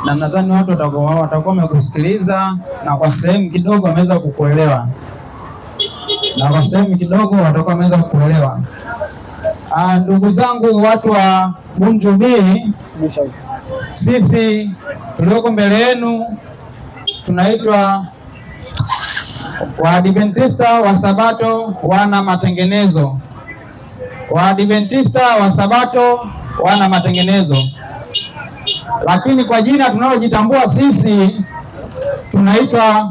na nadhani watu watakuwa wamekusikiliza na kwa sehemu kidogo wameweza kukuelewa, Ndugu zangu watu wa Bunju B, sisi tulioko mbele yenu tunaitwa Waadventista wa Sabato wana matengenezo. Waadventista wa Sabato wana matengenezo, lakini kwa jina tunalojitambua sisi tunaitwa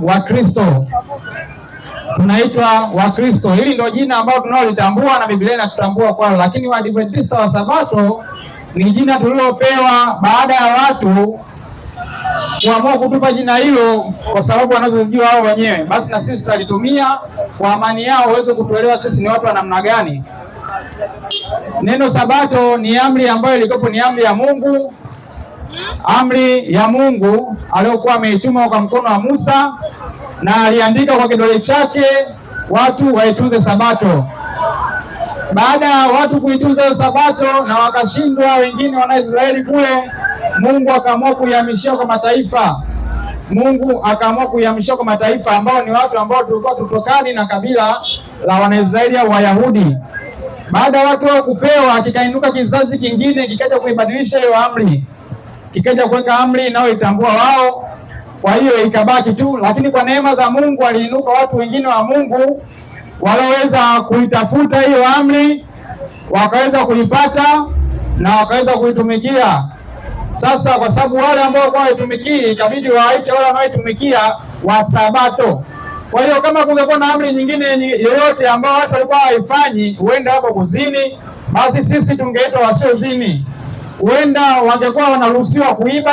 Wakristo. Hili ndio jina ambalo tunalolitambua na Biblia inatutambua kwalo, lakini Waadventista wa Sabato ni jina tulilopewa baada ya watu kuamua kutupa jina hilo kwa sababu wanazojua wao wenyewe. Basi na sisi tutalitumia kwa amani yao waweze kutuelewa sisi ni watu wa namna gani. Neno Sabato ni amri ambayo ilikuwa ni amri ya Mungu aliyokuwa ameituma kwa mkono wa Musa, na aliandika kwa kidole chake watu waitunze Sabato. Baada ya watu kuitunza hiyo Sabato na wakashindwa wengine wana Israeli kule, Mungu akaamua kuihamishia kwa mataifa. Ambao ni watu ambao tulikuwa tutokani na kabila la Wanaisraeli au Wayahudi. Baada ya watu wao kupewa, kikainuka kizazi kingine kikaja kuibadilisha hiyo amri, kikaja kuweka amri nao itambua wao, kwa hiyo ikabaki tu. Lakini kwa neema za Mungu waliinuka watu wengine wa Mungu waloweza kuitafuta hiyo amri, wakaweza kuipata na wakaweza kuitumikia. Sasa kwa sababu wale ambao kwa waitumikii, ikabidi waite wale wanaoitumikia wa Sabato. Kwa hiyo kama kungekuwa na amri nyingine yoyote ambao watu walikuwa hawaifanyi, huenda hapo kuzini, basi sisi tungeitwa wasiozini. Huenda wangekuwa wanaruhusiwa kuiba,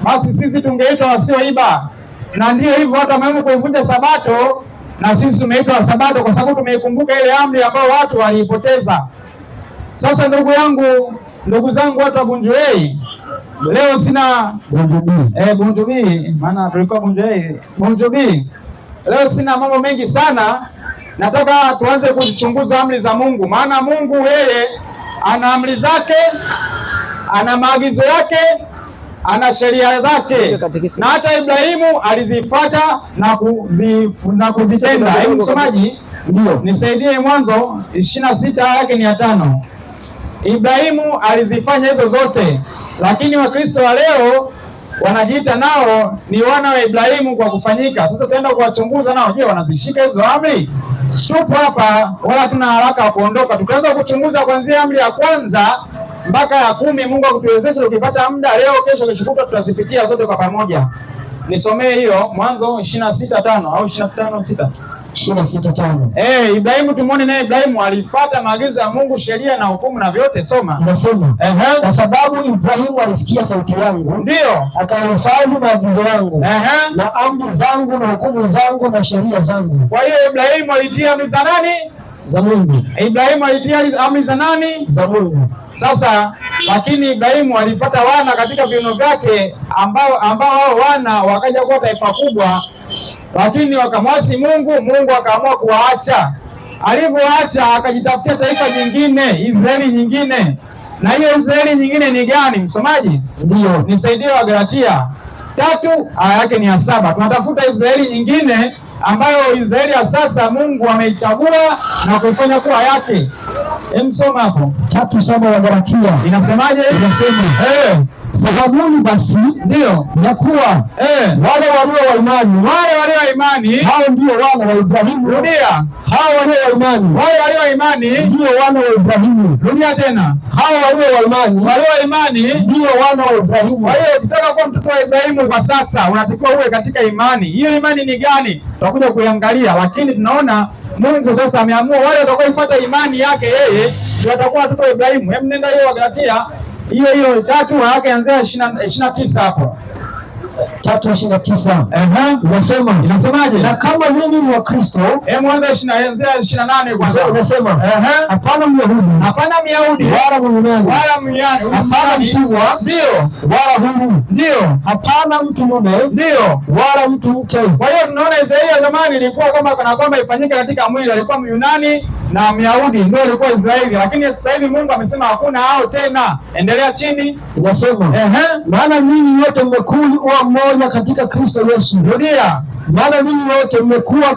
basi sisi tungeitwa wasioiba. Na ndio hivyo watu wameamua kuivunja Sabato, na sisi tumeitwa Sabato kwa sababu tumeikumbuka ile amri ambayo watu waliipoteza. Sasa ndugu zangu watu wa Bunju A, leo sina Bunju B, maana tulikuwa Bunju B. Leo sina mambo mengi sana, nataka tuanze kuzichunguza amri za Mungu. Maana Mungu yeye ana amri zake, ana maagizo yake, ana sheria zake, na hata Ibrahimu alizifuata na kuzitenda. Hebu msomaji, ndio nisaidie Mwanzo 26 yake ni ya 5. Ibrahimu alizifanya hizo zote, lakini Wakristo wa leo wanajiita nao ni wana wa Ibrahimu kwa kufanyika. Sasa tunaenda kuwachunguza nao, je, wanazishika hizo amri? Tupo hapa wala tuna haraka wa kuondoka. Tutaanza kuchunguza kuanzia amri ya kwanza mpaka ya 10. Mungu akutuwezeshe, ukipata muda leo, kesho, kesho kutwa tutazipitia zote kwa pamoja. Nisomee hiyo Mwanzo 26:5 au 25:6. 26:5. Ibrahimu tumuone naye Ibrahimu alifuata maagizo ya Mungu, sheria na hukumu na vyote. Soma. Nasema, kwa sababu Ibrahimu alisikia sauti yangu, ndio akahifadhi maagizo yangu na amri zangu na hukumu zangu na sheria zangu. Kwa hiyo Ibrahimu alitia amri za nani? Za Mungu. Ibrahimu alitia amri za nani? Za Mungu. Sasa lakini Ibrahimu alipata wana katika viuno vyake ambao wana wakaja kuwa taifa kubwa, lakini wakamwasi Mungu. Mungu akaamua kuwaacha. Alivyoacha akajitafutia taifa jingine, Israeli nyingine. Na hiyo Israeli nyingine ni gani, msomaji? Ndio, nisaidie Wagalatia 3 aya yake ni ya 7. Tunatafuta Israeli nyingine ambayo Israeli ya sasa Mungu ameichagua na kuifanya kuwa yake. Soma hapo 3:7 wa Galatia. Inasemaje? Inasema fahamuni basi, ndio ya kuwa wale walio wa imani hao ndio wana wa Ibrahimu. Rudia. Hao walio wa imani, wale walio wa imani ndio wana wa Ibrahimu. Rudia tena. Hao walio wa imani ndio wana wa Ibrahimu. Kwa hiyo ukitaka kuwa mtoto wa Ibrahimu kwa sasa unatakiwa uwe katika imani. Hiyo imani ni gani? Tutakuja kuiangalia, lakini tunaona Mungu sasa ameamua wale watakaoifuata imani yake yeye ndio watakuwa watoto wa Ibrahimu. Hebu nenda hiyo Wagalatia hiyo 3 yake anzia 29 hapo. 3:29 inasemaje? Na kama ninyi ni wa Kristo, mwanzo 28 kwanza inasema hapana Myahudi wala Myunani, hapana mtumwa ndio wala huru ndio, hapana mtu mume ndio wala mtu mke. Kwa hiyo tunaona Israeli ya zamani ilikuwa kwamba ifanyike katika mwili, alikuwa Myunani na Myahudi ndio ilikuwa Israeli, lakini sasa hivi Mungu amesema hakuna hao tena. Endelea chini. Inasema maana ninyi wote mmekuwa mmoja katika Kristo Yesu. Rudia. Maana ninyi wote mmekuwa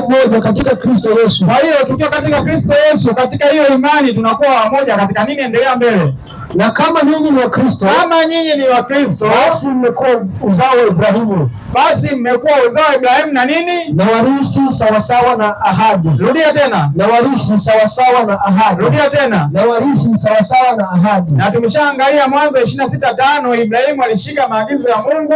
mmoja katika Kristo Yesu. Kwa hiyo tukiwa katika Kristo Yesu, katika hiyo imani tunakuwa wamoja katika nini? Endelea mbele. Na kama ninyi ni wa Kristo, basi mmekuwa uzao wa Ibrahimu. Basi mmekuwa uzao wa Ibrahimu na nini? Na warithi sawasawa na ahadi. Rudia tena. Na warithi sawasawa na ahadi. Rudia tena. Na warithi sawasawa na ahadi. Na tumeshaangalia Mwanzo 26:5, Ibrahimu alishika maagizo ya Mungu,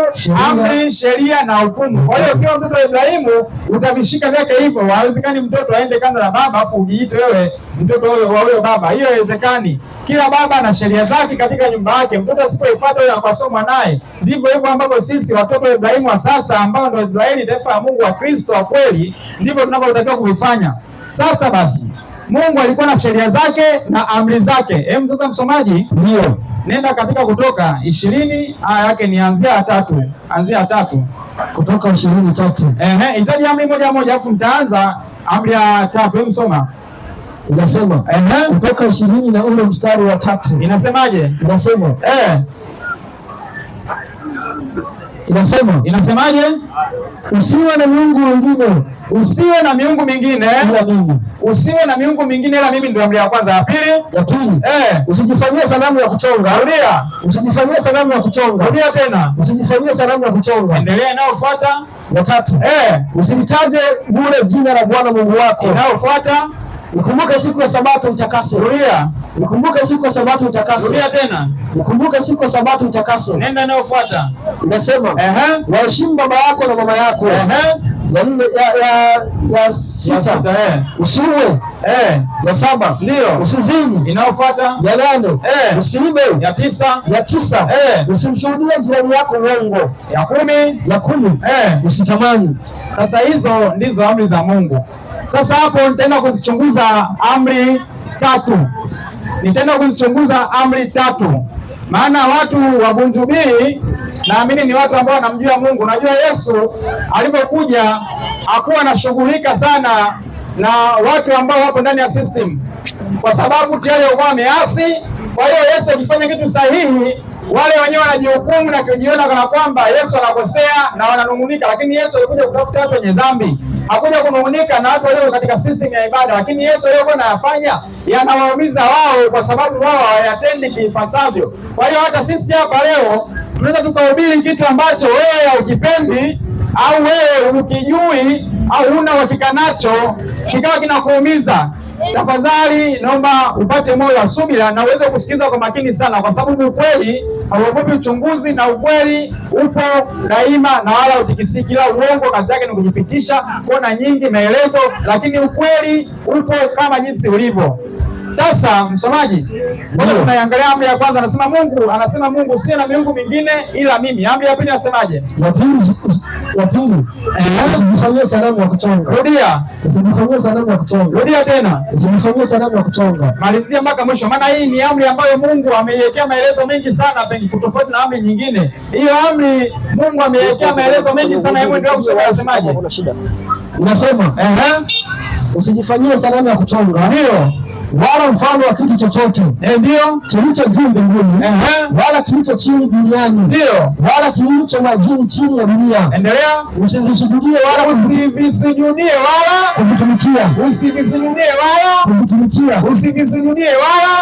amri, sheria na hukumu. Kwa hiyo ukiwa mtoto wa Ibrahimu utavishika vyake hivyo. Haiwezekani mtoto aende kando na baba afu ujiite wewe mtoto wa huyo baba. Hiyo haiwezekani. Kila baba ana sheria zake katika nyumba yake. Mtoto asipoifuata yule akasoma naye. Ndivyo hivyo ambavyo sisi watoto wa Ibrahimu wa sasa ambao ndio Israeli, taifa la Mungu wa Kristo wa kweli, ndivyo tunavyotakiwa kuvifanya. Sasa basi, Mungu alikuwa na sheria zake na amri zake. Sasa msomaji, ndio nenda katika Kutoka 20 aya yake ni anzia 3. Anzia 3. Kutoka 20:3. Itaje amri moja moja afu mtaanza amri ya 3. Msoma. Inasema Kutoka 20 na ule mstari wa 3. Inasemaje? Inasemaje? Usiwe na miungu mingine. Usiwe na miungu mingine ila mimi. Usiwe na miungu mingine ila mimi, ndio amri ya kwanza. Ya pili? Usijifanyie sanamu ya kuchonga. Rudia. Usijifanyie sanamu ya kuchonga. Rudia tena. Usijifanyie sanamu ya kuchonga. Endelea. Inayofuata? Ya 3. Usilitaje bure jina la Bwana Mungu wako. Inayofuata? Ukumbuke siku ya Sabato utakase. Rudia. Ukumbuke siku ya Sabato utakase. Rudia tena. Ukumbuke siku ya Sabato utakase. Nenda inayofuata. Inasema waheshimu baba yako na mama yako. Ya 6. Usiue. Ya 7. Ndio. Usizini. Inayofuata? Ya 8. Usiibe. Ya 9. Ya 9. Usimshuhudie jirani yako uongo. Ya 10. Ya 10. Usitamani. Sasa hizo ndizo amri za Mungu. Sasa hapo nitaenda kuzichunguza amri 3. Nitaenda kuzichunguza amri 3. Maana watu wa Bunjubii naamini ni watu ambao wanamjua Mungu. Unajua Yesu alipokuja hakuwa anashughulika sana na watu ambao wapo ndani ya system, kwa sababu tayari walikuwa wameasi. Kwa hiyo Yesu akifanya kitu sahihi, wale wenyewe wanajihukumu na kujiona kana kwamba Yesu anakosea na wananung'unika, lakini Yesu alikuja kutafuta watu wenye dhambi. Hakuja kunung'unika na watu walio katika system ya ibada, lakini Yesu aliyokuwa anayafanya yanawaumiza wao, kwa sababu wao hawayatendi kipasavyo. Kwa hiyo hata sisi hapa leo tunaweza tukahubiri kitu ambacho wewe haukipendi au wewe ukijui au huna uhakika nacho, kikawa kinakuumiza. Tafadhali naomba upate moyo wa subira na uweze kusikiza kwa makini sana, kwa sababu ukweli hauogopi uchunguzi, na ukweli upo daima na wala utikisiki. Ila uongo kazi yake ni kujipitisha, kuona nyingi maelezo, lakini ukweli upo kama jinsi ulivyo. Sasa msomaji, tunaiangalia amri ya kwanza. Anasema Mungu usiwe na miungu mingine ila mimi. Amri ya pili nasemaje? Ya pili usijifanyie sanamu ya kuchonga. Rudia. Usijifanyie sanamu ya kuchonga. Rudia tena. Usijifanyie sanamu ya kuchonga. Malizia mpaka mwisho, maana hii ni amri ambayo Mungu ameiwekea maelezo mengi sana, tofauti na amri nyingine. Hiyo amri Mungu ameiwekea maelezo mengi sana. Hebu ndio kusoma, anasemaje? Inasema usijifanyie sanamu ya kuchonga. Ndio. Wala mfano wa kitu chochote ndio kilicho juu mbinguni, wala kilicho chini duniani, ndio wala kilicho majini chini ya dunia. Endelea. Usivisujudie wala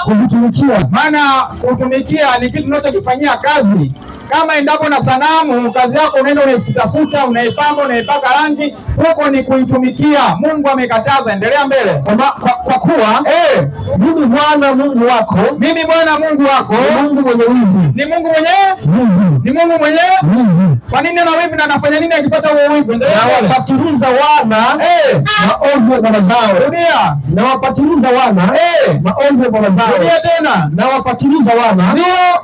kuvitumikia. Maana kutumikia ni kitu unachokifanyia kazi. Kama endapo na sanamu, kazi yako unaenda unaifutafuta, unaipamba, unaipaka rangi, huko ni kuitumikia. Mungu amekataza. Endelea mbele. Kwa kuwa mimi Bwana Mungu wako, ni Mungu mwenye wivu. Ni Mungu mwenye wivu. Kwa nini ana wivu na anafanya nini akipata huo wivu? Na wapatiliza wana maovu ya baba zao. Rudia. Na wapatiliza wana maovu ya baba zao. Rudia tena. Na wapatiliza wana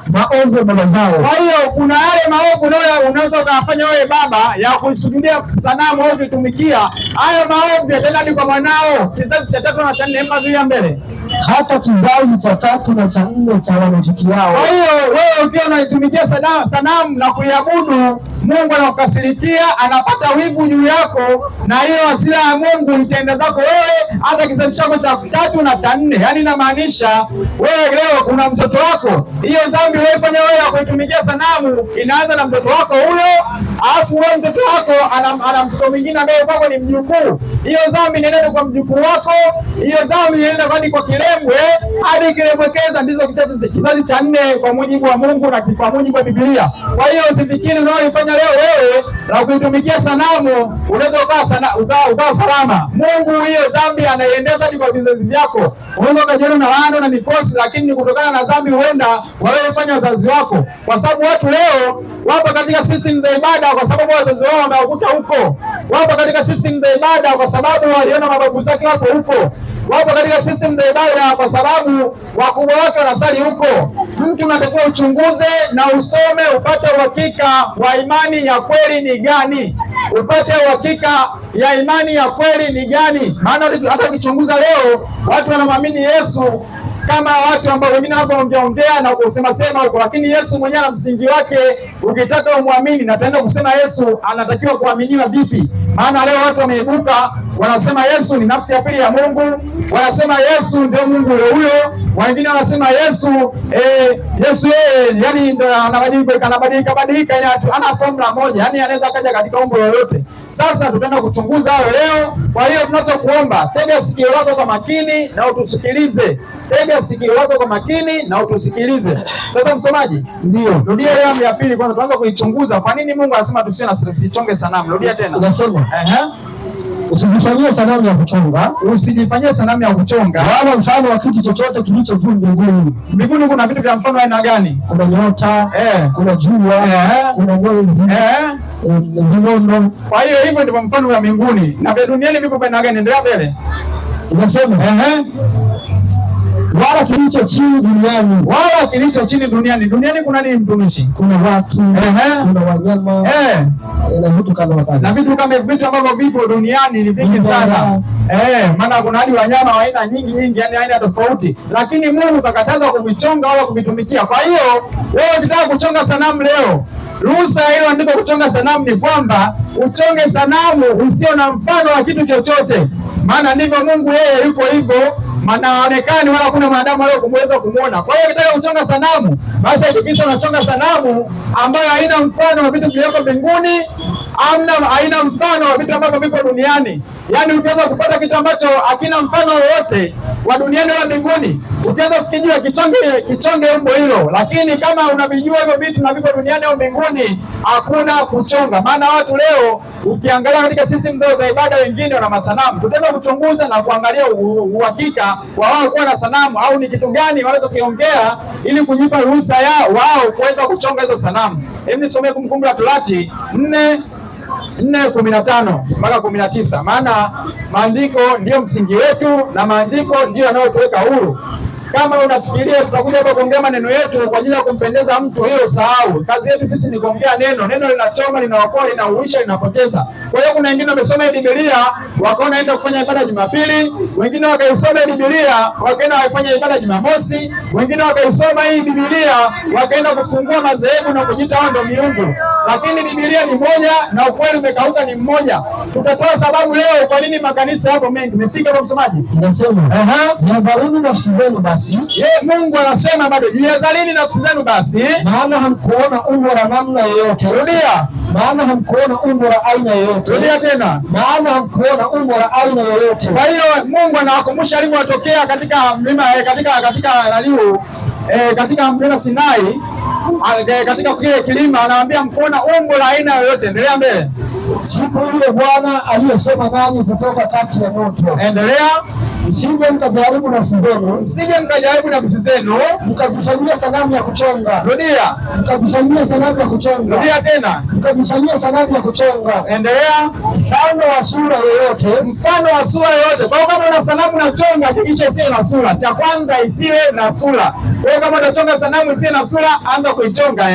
maovu ya baba zao. Kwa hiyo kuna yale maovu leo unaweza ukafanya wewe baba ya kuisujudia sanamu au kuitumikia. Hayo maovu yataenda hadi kwa mwanao kizazi cha 3 na cha 4 mazuia mbele. Hata kizazi cha 3 na cha 4 cha wanachukiao. Kwa hiyo wewe ukiwa unaitumikia sanamu na kuiabudu, Mungu anakukasirikia, anapata wivu juu yako, na hiyo hasira ya Mungu itaenda zako wewe hata kizazi chako cha 3 na cha 4. Yaani inamaanisha wewe leo kuna mtoto wako, hiyo dhambi unayofanya wewe ya kuitumikia sanamu inaanza na mtoto wako huyo, alafu wewe mtoto wako ana mtoto mwingine ambaye kwako ni mjukuu. Hiyo dhambi inaenda kwa mjukuu wako, hiyo dhambi inaenda hadi kwa kilembwe, hadi kilembwekeza, ndizo kizazi cha 4 kwa mujibu wa Mungu na kwa mujibu wa Biblia. Kwa hiyo usifikiri unaoifanya leo wewe na kuitumikia sanamu unaweza ukawa salama. Mungu hiyo dhambi anaiendeza hadi kwa vizazi vyako. Unaweza ukajiona na laana na mikosi, lakini ni kutokana na dhambi huenda waliofanya wazazi wako, kwa sababu watu leo wapo katika system za ibada kwa sababu wazazi wao wamewakuta huko. Wapo katika system za ibada kwa sababu waliona mababu zake wapo huko. Wapo katika system za ibada kwa sababu wakubwa wake wanasali huko. Mtu unatakiwa uchunguze na usome upate uhakika wa imani ya kweli ni gani. Upate uhakika ya imani ya kweli ni gani. Maana hata ukichunguza leo watu wanamwamini Yesu kama watu ambao wengine hapo ongea na kusema huko, lakini Yesu mwenyewe na msingi wake ukitaka umwamini na tena kusema Yesu anatakiwa kuaminiwa vipi? Maana leo watu wameibuka wanasema Yesu ni nafsi ya pili ya Mungu, wanasema Yesu ndio Mungu huyo, wengine wanasema Yesu yani ndio anabadilika, yani ana formula moja, yani anaweza kaja katika umbo lolote. Sasa tutaenda kuchunguza hayo leo. Kwa hiyo tunachokuomba, tega sikio lako kwa makini na utusikilize. Tega sikio lako kwa makini na utusikilize. Sasa msomaji, ndio rudia leo ya pili kwanza, tuanze kuichunguza kwa nini Mungu anasema tusichonge sanamu. Rudia tena. Unasema usijifanyie sanamu ya kuchonga, usijifanyie sanamu ya kuchonga wala mfano wa kitu chochote kilicho juu mbinguni. Mbinguni kuna vitu vya mfano aina gani? Kuna nyota, kuna jua, kuna mwezi, vinono. Kwa hiyo hivyo ndivyo mfano wa mbinguni. Na vya duniani viko vya aina gani? Endelea mbele. Unasema wala kilicho chini duniani, wala kilicho chini duniani. Duniani kuna nini mtumishi? Kuna watu, kuna wanyama, na vitu kama wakati. Na vitu kama vitu ambavyo vipo duniani ni vingi sana. Maana kuna hadi wanyama wa aina nyingi, yani aina tofauti. Lakini Mungu kakataza kuvichonga wala kuvitumikia. Kwa hiyo wewe ukitaka kuchonga sanamu leo, ruhusa ile andiko kuchonga sanamu ni kwamba uchonge sanamu usio na mfano wa kitu chochote. Maana ndivyo Mungu yeye yuko hivyo. Maana haonekani wala kuna mwanadamu leo kumweza kumuona. Kwa hiyo ukitaka kuchonga sanamu, basi hakikisha unachonga sanamu ambayo haina mfano wa vitu vilivyoko mbinguni, haina mfano wa vitu ambavyo viko duniani. Yaani ukiweza kupata kitu ambacho hakina mfano wowote wa duniani wala mbinguni, ukiweza kukijua kichonge umbo hilo. Lakini kama unavijua hivyo vitu na viko duniani au mbinguni, hakuna kuchonga. Maana watu leo ukiangalia katika system zao za ibada, wengine wana masanamu. Tutaenda kuchunguza na kuangalia uhakika wa wao kuwa na sanamu au ni kitu gani wanaweza kuongea ili kujipa ruhusa yao wao kuweza kuchonga hizo sanamu. Hebu nisomee Kumbukumbu la Torati 4:15 mpaka 19. Maana maandiko ndio msingi wetu na maandiko ndio yanayotuweka huru. Kama unafikiria tutakuja hapa kuongea maneno yetu kwa ajili ya kumpendeza mtu, hiyo sahau. Kazi yetu sisi ni kuongea neno. Neno linachoma, linaokoa, linauisha, linapoteza. Kwa hiyo kuna wengine wamesoma Biblia wakaona aenda kufanya ibada Jumapili, wengine wakaisoma Biblia wakaenda kufanya ibada Jumamosi, wengine wakaisoma hii Biblia wakaenda kufungua madhehebu na kujiita wao ndio miungu. Lakini Biblia ni moja na ukweli umekauka ni mmoja. Tutatoa sababu leo kwa nini makanisa yako mengi. Umefika kwa msomaji? Nasema jihadharini nafsi zenu basi. Mungu anasema bado jihadharini nafsi zenu basi, maana hamkuona umbo la namna yoyote. Rudia. Maana hamkuona umbo la aina yoyote. Rudia tena. Maana hamkuona umbo la aina yoyote. Kwa hiyo Mungu anawakumbusha alivyotokea katika mlima katika mlima Sinai, katika kile kilima anawaambia mkuona umbo la aina yoyote. Endelea mbele. Siku ile Bwana aliyosema nanyi kutoka kati ya moto. Endelea. Msije mkajaribu nafsi zenu. Msije mkajaribu nafsi zenu. Mkajifanyia sanamu ya kuchonga. Rudia. Mkajifanyia sanamu ya kuchonga. Rudia tena. Mkajifanyia sanamu ya kuchonga. Endelea. Mfano wa sura yoyote. Mfano wa sura yoyote. Kwa hiyo kama una sanamu na chonga, hakikisha isiwe na sura. Cha kwanza isiwe na sura. Kwa hiyo kama unachonga sanamu isiwe na sura, anza kuichonga.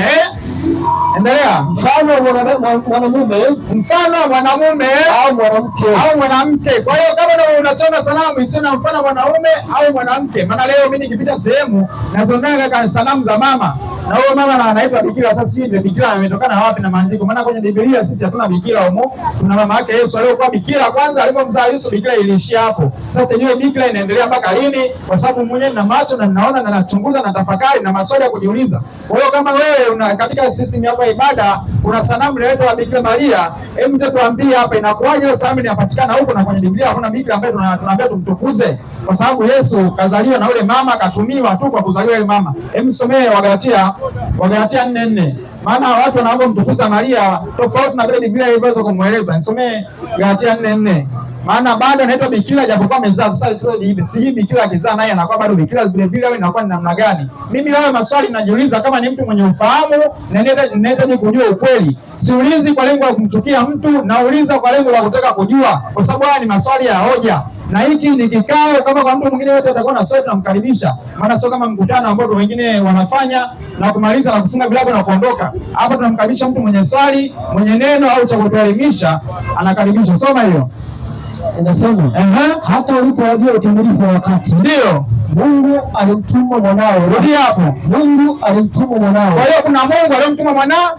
Endelea. Mfano wa mwanamume. Mfano wa mwanamume au mwanamke. Au mwanamke. Kwa hiyo kama unachonga sanamu isiwe na mfano wa mwanaume au mwanamke. Maana leo mimi nikipita sehemu nazonanga sanamu za mama. Na huyo mama anaitwa bikira. Sasa sijui ndio bikira ametokana wapi na maandiko. Maana kwenye Biblia sisi hatuna bikira humo. Tuna mama yake Yesu aliyokuwa bikira kwanza alipomzaa Yesu, bikira iliishia hapo. Sasa hiyo bikira inaendelea mpaka lini? Kwa sababu mwenyewe nina macho na ninaona na nachunguza na tafakari na maswali ya kujiuliza. Kwa hiyo kama wewe una katika system yako ya ibada kuna sanamu inaitwa Bikira Maria, hebu tuambie hapa inakuwaje hiyo sanamu inapatikana huko na kwenye Biblia hakuna bikira ambaye tunaambia tumtukuze? Kwa sababu Yesu kazaliwa na yule mama, akatumiwa tu kwa kuzaliwa yule mama. Hebu somee Wagalatia 4:4. Maana watu wanaomba mtukuza Maria tofauti na vile Biblia ilivyoweza kumueleza. Nisomee Galatia 4:4. Maana bado anaitwa bikira japokuwa amezaa. Sasa sijui bikira akizaa naye anakuwa bado bikira vile vile au inakuwa ni namna gani? Mimi leo maswali najiuliza kama ni mtu mwenye ufahamu na ninahitaji kujua ukweli. Siulizi kwa lengo la kumchukia mtu, nauliza kwa lengo la kutaka kujua, kwa sababu haya ni maswali ya hoja. Na hiki ni kikao, kama kwa mtu mwingine yote atakuwa na swali tunamkaribisha. Maana sio kama mkutano ambao wengine wanafanya na kumaliza na kufunga vilabu na kuondoka. Hapa tunamkaribisha mtu mwenye swali, mwenye neno au cha kutuelimisha, anakaribishwa. Soma hiyo. Inasema hata ulipowajua utimilifu wa wakati, ndio Mungu alimtuma mwanawe. Rudi hapo. Mungu alimtuma mwanawe. Kwa hiyo kuna Mungu aliyomtuma mwanawe.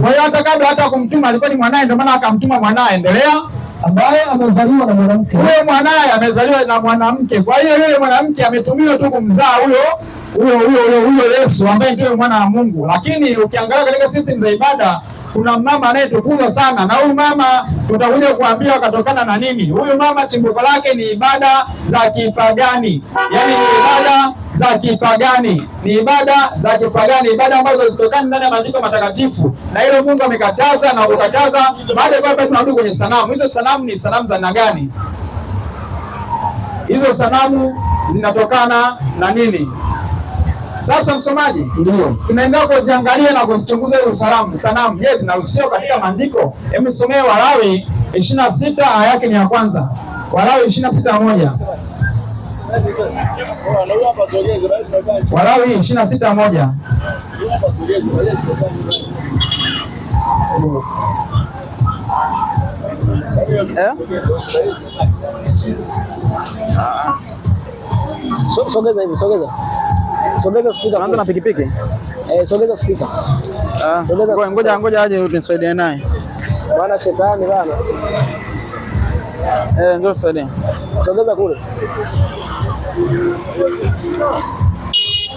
Kwa hiyo hata kabla hata kumtuma alikuwa ni mwanae, ndio maana akamtuma mwanae. Endelea. Ambaye amezaliwa na mwanamke. Huyo mwanae amezaliwa na mwanamke. Kwa hiyo yule mwanamke ametumiwa tu kumzaa huyo Yesu ambaye ndio mwana wa Mungu. Lakini ukiangalia katika system za ibada kuna mama anayetukuzwa sana, na huyu mama tutakuja kuambia katokana na nini. Huyu mama chimbuko lake ni ibada za kipagani. Yaani ni ibada za kipagani. Ni ibada za kipagani, ibada ambazo zitokana ndani ya maandiko matakatifu. Na hilo Mungu amekataza na kukataza. Baada ya kwamba tunarudi kwenye sanamu. Hizo sanamu ni sanamu za aina gani? Hizo sanamu zinatokana na nini? Sasa msomaji, ndio tunaenda kuziangalia na kuzichunguza hizo sanamu. Je, zinaruhusiwa katika maandiko? Hebu somee Walawi 26 aya yake ni ya kwanza. Walawi 26:1. Walawi 26:1. Sogeza hivi, sogeza. Sogeza speaker. Anza na pikipiki. Sogeza speaker. Ngoja aje unisaidie naye. Bwana shetani bwana. Ndio tusaidie. Sogeza kule.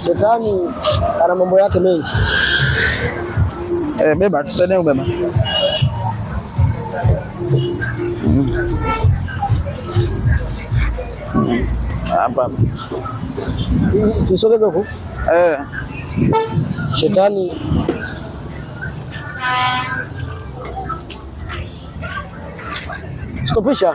Shetani ana mambo yake mengi. Beba, tusaidie ubeba. Hapa. Tusogeze huko. Shetani stopisha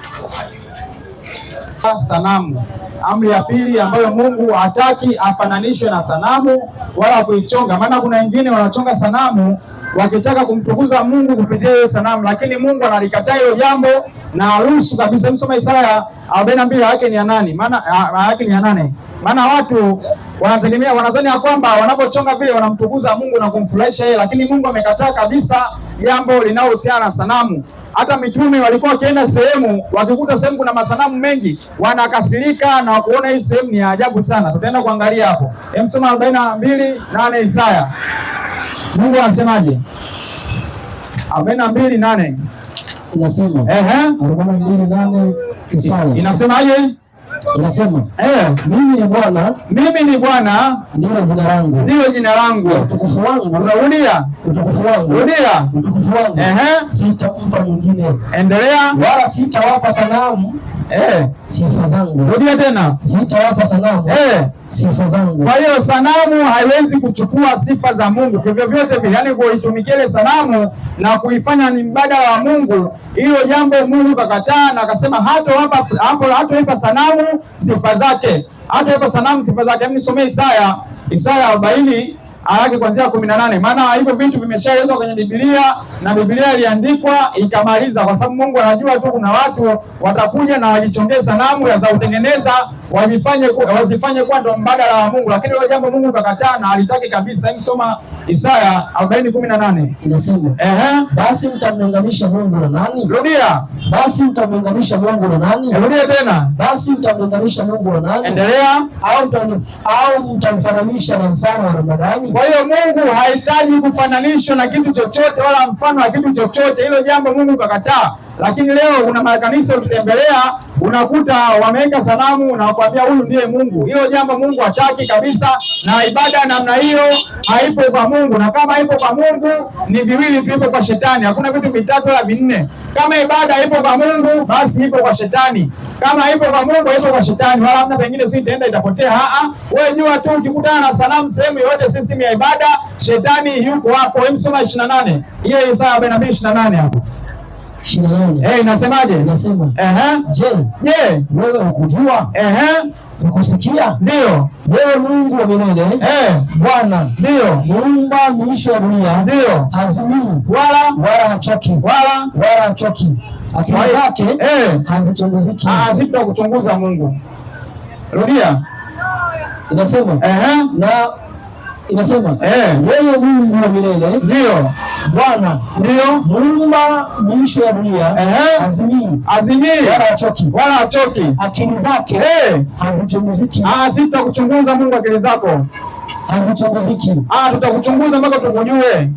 sanamu. Amri ya pili ambayo Mungu hataki afananishwe na sanamu wala kuichonga. Maana kuna wengine wanachonga sanamu wakitaka kumtukuza Mungu kupitia hiyo sanamu, lakini Mungu analikataa hilo jambo na haruhusu kabisa. Msoma Isaya 42 yake ni ya 8. Maana yake ni ya 8. Maana watu wanategemea, wanadhani ya kwamba wanapochonga vile wanamtukuza Mungu na kumfurahisha yeye, lakini Mungu amekataa kabisa jambo linalohusiana na sanamu. Hata mitume walikuwa wakienda sehemu, wakikuta sehemu kuna masanamu mengi, wanakasirika na kuona hii sehemu ni ajabu sana. Tutaenda kuangalia hapo. Msoma 42:8 Isaya. Mungu anasemaje? 42:8. Inasema 42:8 Isaya. Inasemaje? Inasema mimi ni Bwana, ndilo jina langu, utukufu wangu. Unarudia utukufu wangu, sitampa mwingine. Endelea. Wala sitawapa sanamu sifa zangu. Rudia tena. Sitawapa sanamu sifa zangu. Kwa hiyo sanamu haiwezi kuchukua sifa za Mungu vyovyote vile, yani kuitumikia ile sanamu na kuifanya ni mbadala wa Mungu. Hilo jambo Mungu kakataa na akasema hatawapa sanamu sifa zake, hatawapa sanamu sifa zake. Hebu nisomee Isaya 40 aya kuanzia 18, maana hivyo vitu vimeshaelezwa kwenye Biblia na Biblia iliandikwa ikamaliza, kwa sababu Mungu anajua tu kuna watu watakuja na wajichongee sanamu za kutengeneza wazifanye kuwa ndo mbadala wa Mungu, lakini hilo jambo Mungu kakataa na alitaki kabisa. Hebu soma Isaya 40:18. Inasema, basi mtamlinganisha Mungu na nani? Rudia. Basi mtamlinganisha Mungu na nani? Rudia tena. Basi mtamlinganisha Mungu na nani? Endelea. Au mtamfananisha na mfano wa namna gani? Kwa hiyo Mungu hahitaji kufananishwa na kitu chochote wala mfano wa kitu chochote. Hilo jambo Mungu kakataa. Lakini leo kuna makanisa ukitembelea unakuta wameweka sanamu na wakwambia huyu ndiye Mungu. Hilo jambo Mungu hataki kabisa, na ibada namna hiyo haipo kwa Mungu, na kama ipo kwa Mungu ni viwili vipo kwa shetani. Hakuna vitu vitatu wala vinne. Kama ibada ipo kwa Mungu basi ipo kwa shetani, kama ipo kwa Mungu ipo kwa shetani, wala hamna pengine si itaenda itapotea. Wewe jua tu ukikutana na sanamu sehemu yoyote system ya ibada, shetani yuko hapo. Hebu soma 28. Hiyo Isaya 42:28 hapo. 28. Inasemaje? Inasema, Je, wewe hukujua? Hukusikia? Ndio. Wewe Mungu wa milele, Bwana, ndio muumba miisho ya dunia, ndio hazimii wala hachoki, wala hachoki. Akili zake hazichunguziki. Hazitakuchunguza Mungu. Rudia. Inasema, inasema, yeye Mungu wa milele, ndio Bwana, ndio muumba miisho ya dunia, hazimii wala hachoki. Akili zake hazichunguziki. Hazitakuchunguza Mungu akili zako. Hazichunguziki. Tutakuchunguza mpaka tukujue.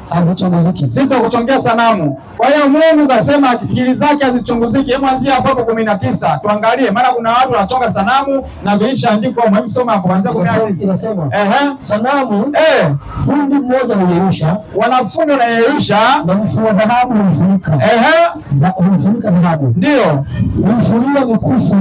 Hazichunguziki. Sitakuchongea sanamu. Kwa hiyo Mungu kasema akili zake hazichunguziki. Hebu anzia hapo 19 tuangalie, maana kuna watu wanachonga sanamu na vilishaandikwa. Hebu soma hapo kuanzia 19. Inasema, sanamu fundi mmoja huyeyusha, wanafundi wanayeyusha, na mfua dhahabu humfunika. Humfunika dhahabu. Ndio. Humfunia mikufu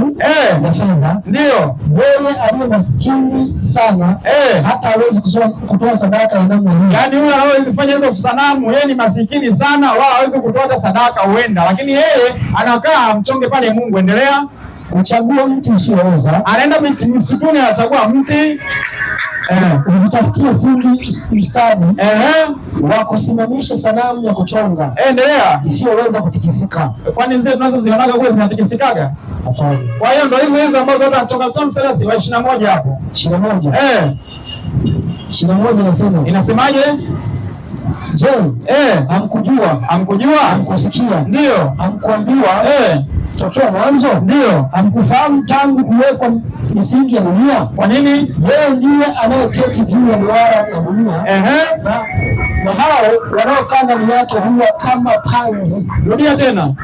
na fedha. Ndio. Yeye aliye maskini sana hata hawezi kutoa sadaka ya namna hii. Yaani yule anayefanya hizo sanamu yeye ni masikini sana, wala hawezi kutoa sadaka huenda, lakini yeye anakaa mchonge pale Mungu. Endelea. Uchagua mti usiooza, anaenda msituni anachagua mti, ujitafutie fundi mstadi wa kusimamisha sanamu ya kuchonga. Endelea. Isiyoweza kutikisika. Kwani zile tunazozionaga kule zinatikisikaga? Hapana. Kwa hiyo ndio hizo ambazo hata anachonga. Soma mstari wa 21 hapo. 21. 21 inasema. Inasemaje? Je, hamkujua? Hamkusikia? Ndio. Hamkuambiwa tokea mwanzo? Ndio. Hamkufahamu tangu kuwekwa misingi ya dunia? Kwa nini? Yeye ndiye anayeketi juu ya duara ya dunia, na hao wanaokaa ndani yake huwa kama panzi. Rudia tena.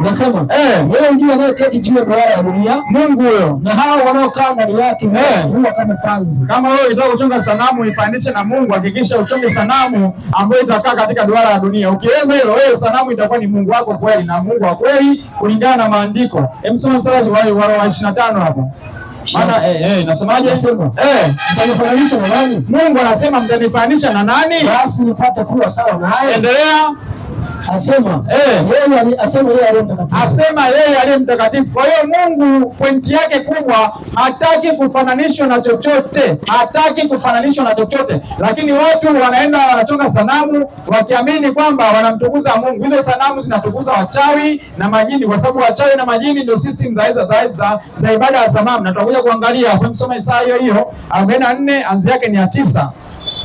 Inasema, yeye ndiye anayeketi juu ya duara ya dunia, Mungu huyo, na hao wanaokaa ndani yake huwa kama panzi. Kama wewe unataka kuchonga sanamu ifanishe na Mungu, hakikisha uchonge sanamu ambayo itakaa katika duara ya dunia. Ukiweza hilo, wewe sanamu itakuwa ni Mungu wako kweli na Mungu wa kweli kulingana na maandiko. Msoma mstari wa 25 hapo. Maana nasemaje? Mtanifananisha na nani? Mungu anasema mtanifananisha na nani? Basi nipate kuwa sawa naye. Endelea. Asema yeye aliye mtakatifu. Kwa hiyo Mungu pointi yake kubwa hataki kufananishwa na chochote, lakini watu wanaenda wanachonga sanamu wakiamini kwamba wanamtukuza Mungu. Hizo sanamu zinatukuza wachawi na majini, kwa sababu wachawi na majini ndio system za ibada ya sanamu, na tutakuja kuangalia hapo. Msoma Isaya hiyo 44 anzi yake ni ya 9.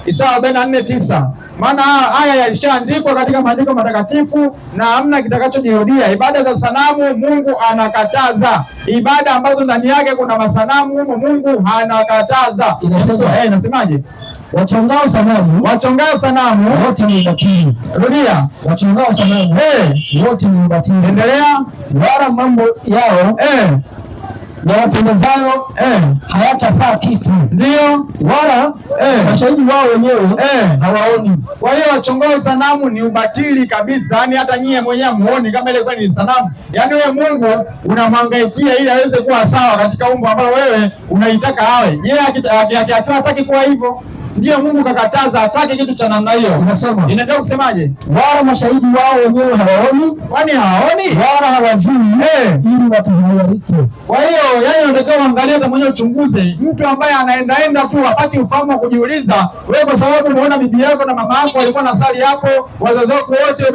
Isaya 44:9. Maana haya yalishaandikwa katika maandiko matakatifu na hamna kitakachojirudia. Ibada za sanamu Mungu anakataza. Ibada ambazo ndani yake kuna masanamu Mungu anakataza. Nasemaje? Wachongao sanamu wote ni ubatili. Rudia. Wachongao sanamu wote ni ubatili. Endelea. Wala mambo yao yawapendezayo hayatafaa kitu, ndio wala mashahidi wao wenyewe hawaoni. Kwa hiyo wachongoa sanamu ni ubatili kabisa, yani hata nyie mwenyewe muone kama ile kweli ni sanamu. Yani wewe Mungu unamhangaikia ili aweze kuwa sawa katika umbo ambalo wewe unaitaka awe. Yeye akiwa hataki kuwa hivyo, ndio Mungu kakataza, hataki kitu cha namna hiyo. Unasema inaendelea kusemaje? Wala mashahidi wao wenyewe hawaoni. Kwani hawaoni? Wala hawajui ili watahayarike. Kwa hiyo yani unatakiwa uangalie hata mwenyewe uchunguze. Mtu ambaye anaenda tu hapati ufahamu wa kujiuliza, wewe kwa sababu umeona bibi yako na mama yako walikuwa na sali hapo, wazazi wako wote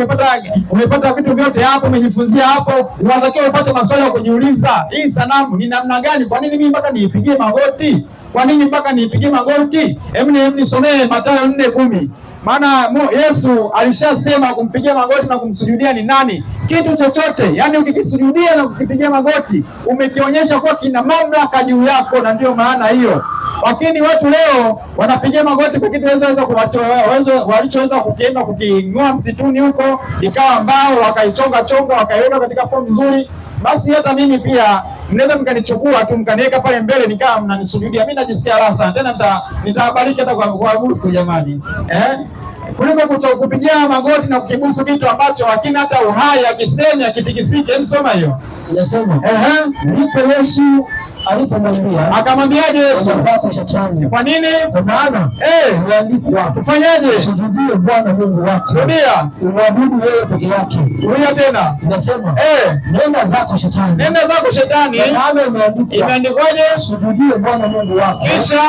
umepata vitu vyote hapo, umejifunzia hapo, unatakiwa upate maswali ya kujiuliza. Hii sanamu ni namna gani? Kwa nini mimi mpaka niipigie magoti? Kwa nini mpaka niipigie magoti? Hebu nisomee Mathayo 4:10. Maana Yesu alishasema kumpigia magoti na kumsujudia ni nani? Kitu chochote, yani ukikisujudia na kukipigia magoti umekionyesha kuwa kina mamlaka juu yako, na ndio maana hiyo. Lakini watu leo wanapigia magoti kwa kitu walichoweza kukienda kuking'oa msituni huko, ikawa mbao, wakaichonga wakaiweka katika fomu nzuri. Basi hata mimi pia mnaweza mkanichukua tu mkaniweka pale mbele nikawa mnanisujudia, mimi najisikia raha sana, tena nitabariki hata kwa busu jamani, kuliko kupigia magoti na kukibusu kitu ambacho hakina hata uhai, akisemi akitikisiki. Hebu soma hiyo. Inasema ndipo Yesu alipomwambia, akamwambiaje Yesu? Zako shetani. Kwa nini? Kwa maana imeandikwa, tufanyaje? Usujudie Bwana Mungu wako, rudia, umwabudu yeye peke yake. Rudia tena. Inasema nenda zako shetani, nenda zako shetani. Kwa maana imeandikwa, imeandikwaje? Usujudie Bwana Mungu wako, kisha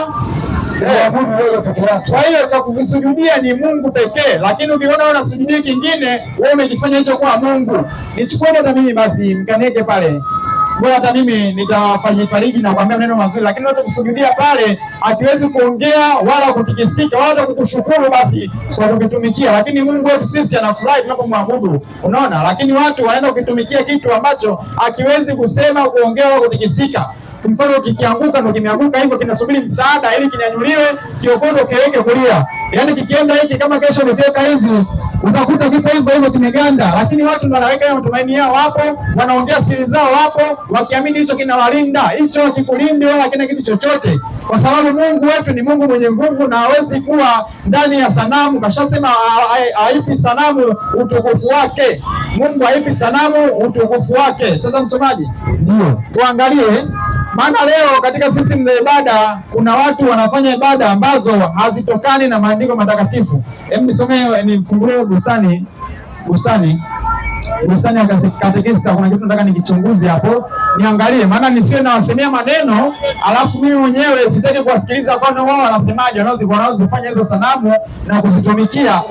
umwabudu yeye peke yake. Kwa hiyo cha kusujudia ni Mungu pekee, lakini ukiona unasujudia kingine, wewe umejifanya hicho kwa Mungu. Nichukue hata mimi basi mkaneke pale, bora hata mimi nitafariji na kuambia maneno mazuri, lakini watu kusujudia pale akiwezi kuongea wala kutikisika wala kukushukuru basi kwa kukitumikia. Lakini Mungu wetu sisi anafurahi tunapomwabudu, unaona. Lakini watu wanaenda kukitumikia kitu ambacho akiwezi kusema, kuongea wala kutikisika. Mfano kikianguka ndio kimeanguka hivyo, kinasubiri msaada ili kinyanyuliwe, kiokoto kiweke kulia. Yaani kikienda hiki kama kesho nikiweka hivi utakuta kipo hivyo hivyo kimeganda. Lakini watu ndio wanaweka matumaini yao hapo, wanaongea siri zao hapo, wakiamini hicho kinawalinda. Hicho kikulindi wala kina kitu chochote, kwa sababu Mungu wetu ni Mungu mwenye nguvu na hawezi kuwa ndani ya sanamu. Kashasema haipi sanamu utukufu wake. Mungu haipi sanamu utukufu wake. Sasa msomaji, ndio tuangalie. Maana leo katika system za ibada kuna watu wanafanya ibada ambazo hazitokani na maandiko matakatifu. Hebu nisomee, nifungulie bustani ya katekista. Kuna kitu nataka nikichunguze hapo, niangalie, maana nisiwe nawasemea maneno alafu mimi mwenyewe sitaki kuwasikiliza kwani wao wanasemaje, wanaozifanya hizo sanamu na kuzitumikia,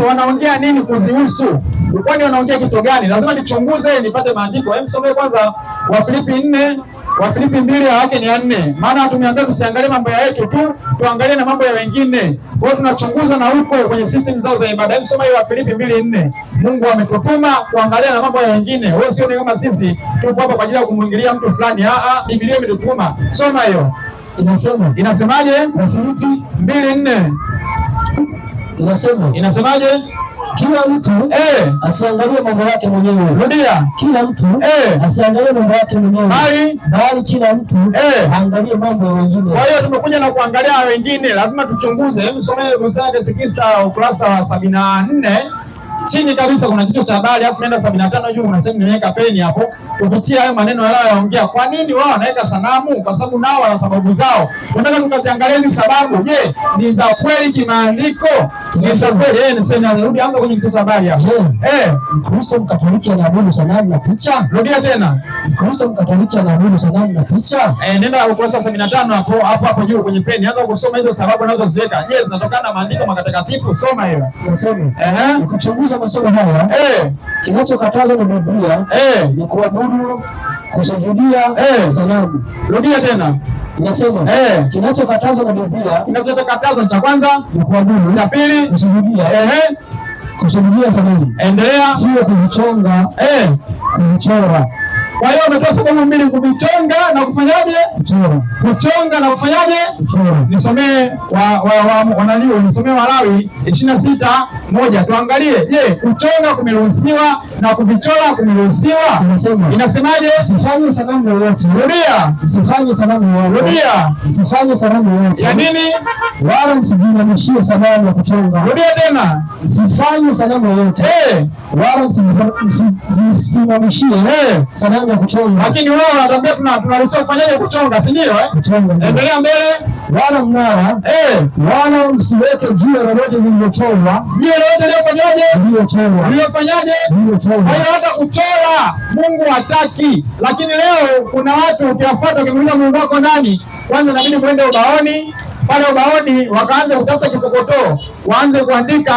wanaongea nini kuzihusu, kwani wanaongea kitu gani? Lazima nichunguze nipate maandiko. Hebu somee kwanza Wafilipi 4, Wafilipi 2 yake ni 4. Maana tumeambiwa tusiangalie mambo ya yetu tu, tuangalie na mambo ya wengine. Kwa hiyo tunachunguza na huko kwenye system zao za ibada. Hebu soma hiyo Wafilipi 2:4. Mungu ametutuma kuangalia na mambo ya wengine. Wewe sio kama sisi tupo hapa kwa ajili ya kumwingilia mtu fulani. Biblia imetutuma. Soma hiyo. Inasemaje? Wafilipi 2:4. Inasemaje? Kila mtu asiangalie mambo yake mwenyewe. Rudia. Kila mtu asiangalie mambo yake mwenyewe, bali kila mtu aangalie mambo ya wengine. Kwa hiyo tumekuja na kuangalia wengine, lazima tuchunguze. Hebu somee Bustani Sikista ukurasa wa 74. Chini kabisa kuna kichwa cha habari, alafu nenda 75 juu unasema nimeweka peni hapo. Tupitie hayo maneno yanayoongea. Kwa nini wao wanaweka sanamu? Kwa sababu nao wana sababu zao. Tunataka tukaziangalie hizo sababu. Je, ni za kweli kimaandiko? Ni za kweli? Niseme rudi anza kwenye kichwa cha habari hapo. Mkristo Mkatoliki anaabudu sanamu na picha? Rudia tena. Mkristo Mkatoliki anaabudu sanamu na picha? Nenda ukurasa 75 hapo juu kwenye peni. Anza kusoma hizo sababu unazoziweka. Je, zinatokana na maandiko matakatifu? Soma hiyo. Nasema. Ukichunguza masomo haya, kinachokatazwa na Biblia ni kuabudu, kusujudia sanamu. Rudia tena. Inasema kinachokatazwa na Biblia, kinachokatazwa cha kwanza ni kuabudu, cha pili kusujudia sanamu. Endelea. Sio kuvichonga, kuvichora. Kwa hiyo umetoa sababu mbili, kuvichonga na kufanyaje? Kuchora. Kuchonga na kufanyaje? Kuchora. Nisomee nisomee Walawi 26 moja. Tuangalie, je, kuchonga kumeruhusiwa na kuvichora kumeruhusiwa? Inasemaje? Msifanye sanamu yoyote. Rudia. Msifanye sanamu yoyote. Rudia. Msifanye sanamu yoyote. Ya nini? Wala msijinamishie sanamu ya kuchonga. Rudia tena. Msifanye sanamu yoyote. Wala msijisimamishie sanamu ya kuchonga. Lakini wao wanatuambia tunaruhusiwa kufanyaje kuchonga, si ndio? Kuchonga. Endelea mbele. Wala mnara, wala msiweke jiwe lolote lililochorwa. Jiwe lolote lililofanyaje? Lililochorwa. Lililofanyaje? Lililochorwa. Hayo hata kuchora Mungu hataki. Lakini leo kuna watu ukiwafuata ukimuuliza Mungu wako nani? Kwanza inabidi muende ubaoni. Pale ubaoni wakaanza kutafuta kikokotoo, waanze kuandika,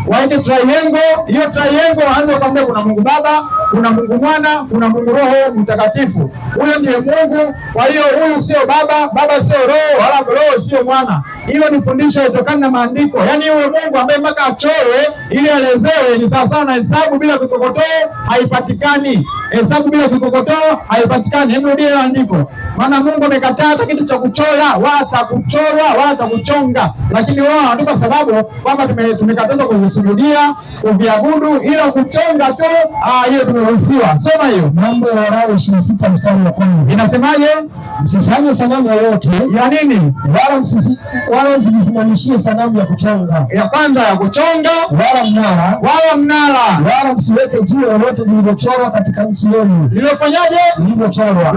waende triangle. Hiyo triangle waanze kuambia kuna Mungu Baba, kuna Mungu Mwana, kuna Mungu Roho Mtakatifu. Huyo ndiye Mungu. Kwa hiyo huyu sio Baba, Baba sio Roho, wala Roho sio Mwana. Hilo ni fundisho litokana na maandiko. Yaani huyo Mungu ambaye mpaka achorwe ili aelezewe ni sawa sawa na hesabu bila kikokotoo haipatikani. Hesabu bila kikokotoo haipatikani. Hebu rudie andiko. Maana Mungu amekataa hata kitu cha kuchora, wala cha kuchorwa, wala cha kuchonga. Lakini wao wanatupa sababu kwamba tumekatazwa kuvisujudia, kuviabudu, ila kuchonga tu hiyo tumeruhusiwa. Soma hiyo. Mambo ya Walawi 26 mstari wa 1. Inasemaje? Msifanye sanamu yoyote. Ya nini? Wala msijisimamishie sanamu ya kuchonga. Ya kwanza ya kuchonga. Wala mnara. Wala msiweke jiwe lolote lililochorwa katika nchi yenu. Lililofanyaje? Lililochorwa.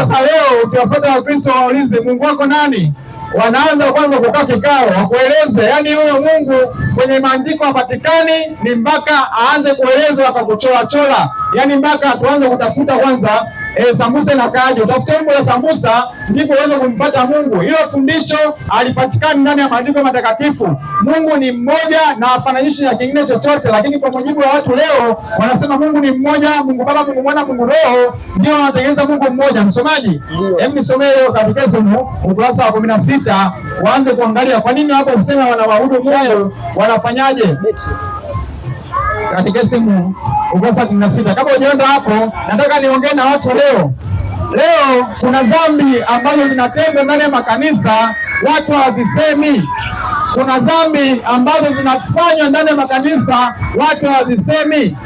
Sasa leo ukiwafuata Wakristo waulize Mungu wako nani? Wanaanza kwanza kukaa kikao wakueleze, yaani huyo Mungu kwenye maandiko hapatikani, ni mpaka aanze kueleza akakuchora, yaani mpaka tuanze kutafuta kwanza sambusa na kaje, utafute umbo la sambusa ndipo uweze kumpata Mungu. Hilo fundisho halipatikani ndani ya maandiko matakatifu. Mungu ni mmoja na hafananishi na kingine chochote, lakini kwa mujibu wa watu leo wanasema Mungu ni mmoja, Mungu Baba, Mungu Mwana, Mungu Roho, ndio wanatengeneza Mungu mmoja. Msomaji, hebu nisomee leo Katekisimu ukurasa wa 16, waanze kuangalia kwa nini hapo kusema wanaabudu Mungu wanafanyaje. Katekisimu ukurasa wa 16. Kama hujaenda hapo, nataka niongee na watu leo. Leo kuna dhambi ambazo zinatendwa ndani ya makanisa, watu hawazisemi. Kuna dhambi ambazo zinafanywa ndani ya makanisa, watu hawazisemi.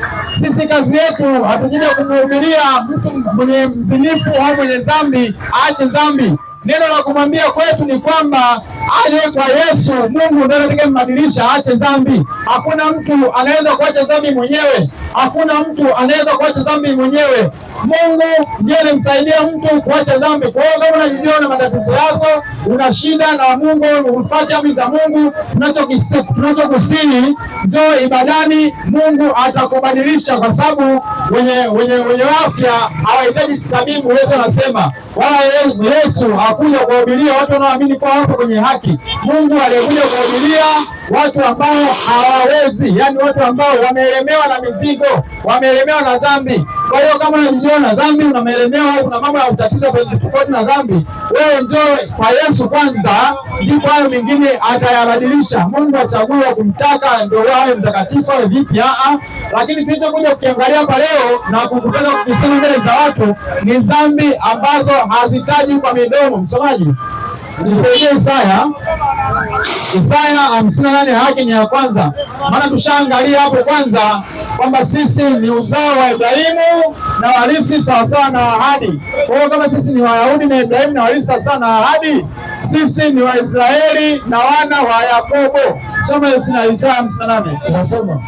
Sisi kazi yetu hatujaja kumhubiria mtu mwenye mzinifu au mwenye dhambi aache dhambi. Neno la kumwambia kwetu ni kwamba aje kwa Yesu. Mungu ndiye atakayembadilisha aache dhambi. Hakuna mtu anaweza kuacha dhambi mwenyewe. Hakuna mtu anaweza kuacha dhambi mwenyewe. Mungu ndiye anamsaidia mtu kuacha dhambi. Kwa hiyo kama unajiona matatizo yako, una shida na Mungu, ufuate amri za Mungu, tunachokusihi njoo ibadani, Mungu atakubadilisha, kwa sababu wenye afya hawahitaji tabibu. Yesu anasema, wala Yesu hakuja kuwahubiria watu wanaoamini kwa wapo kwenye haki. Mungu alikuja kuwahubiria watu ambao hawawezi, yani watu ambao wameelemewa na mizigo, wameelemewa na dhambi. Kwa hiyo kama unajiona dhambi, unaelemewa au kuna mambo ya utatizo tofauti na dhambi, wewe njoo kwa Yesu kwanza, ndipo hayo mengine atayabadilisha. Mungu achagua kumtaka ndio wawe mtakatifu au vipi? Lakini tulichokuja kukiangalia hapa leo na kukutana kusema mbele za watu ni dhambi ambazo hazitaji kwa midomo. Msomaji, nisaidie Isaya 58 haki ni ya kwanza. Maana tushaangalia hapo kwanza kwamba sisi ni uzao wa Ibrahimu na warithi sawasawa na ahadi. Kwa hiyo kama sisi ni Wayahudi na Ibrahimu na warithi sawasawa na ahadi, sisi ni Waisraeli na wana wa Yakobo. Soma Isaya 58. Inasema,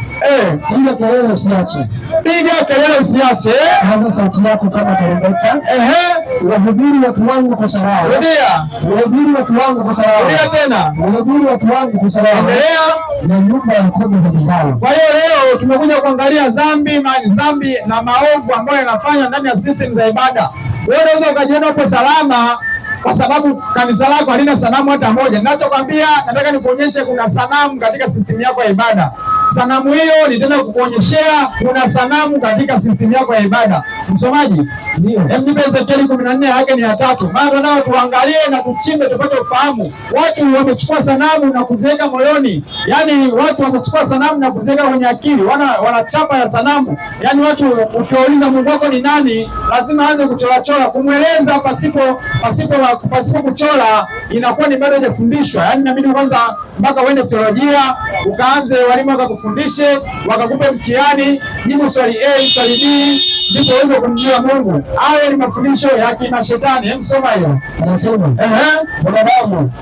piga kelele usiache. Piga kelele usiache. Paza sauti yako kama tarumbeta. Wahubiri watu wangu kosa lao. Rudia. Wahubiri watu wangu kosa lao. Rudia tena. Wahubiri watu wangu kosa lao. Endelea. Na nyumba ya Yakobo dhambi zao. Kwa hiyo leo tumekuja kuangalia dhambi na maovu ambayo yanafanywa ndani ya system za ibada. Wewe unaweza ukajiona upo salama kwa sababu kanisa lako halina sanamu hata moja. Ninachokwambia, nataka nikuonyeshe kuna sanamu katika system yako ya ibada. Sanamu hiyo nitaenda kukuonyeshea kuna sanamu katika system yako ya ibada. Msomaji, ndio. Hebu nipe Ezekieli 14 yake ni ya 3. Maana nao tuangalie na tuchimbe tupate ufahamu. Watu wamechukua sanamu na kuziweka moyoni. Yaani watu wamechukua sanamu na kuziweka kwenye akili. Wanachapa ya sanamu. Yaani watu ukiwauliza Mungu wako ni nani, lazima aanze kuchora kumweleza pasipo kuchora inakuwa ni bado hajafundishwa. Yaani inabidi kwanza mpaka uende theolojia, ukaanze walimu wakakufundishe, wakakupe mtihani, jibu swali A, swali B, ndipo uweze kumjua Mungu. Hayo ni mafundisho ya kina shetani. Hebu soma hiyo. Anasema,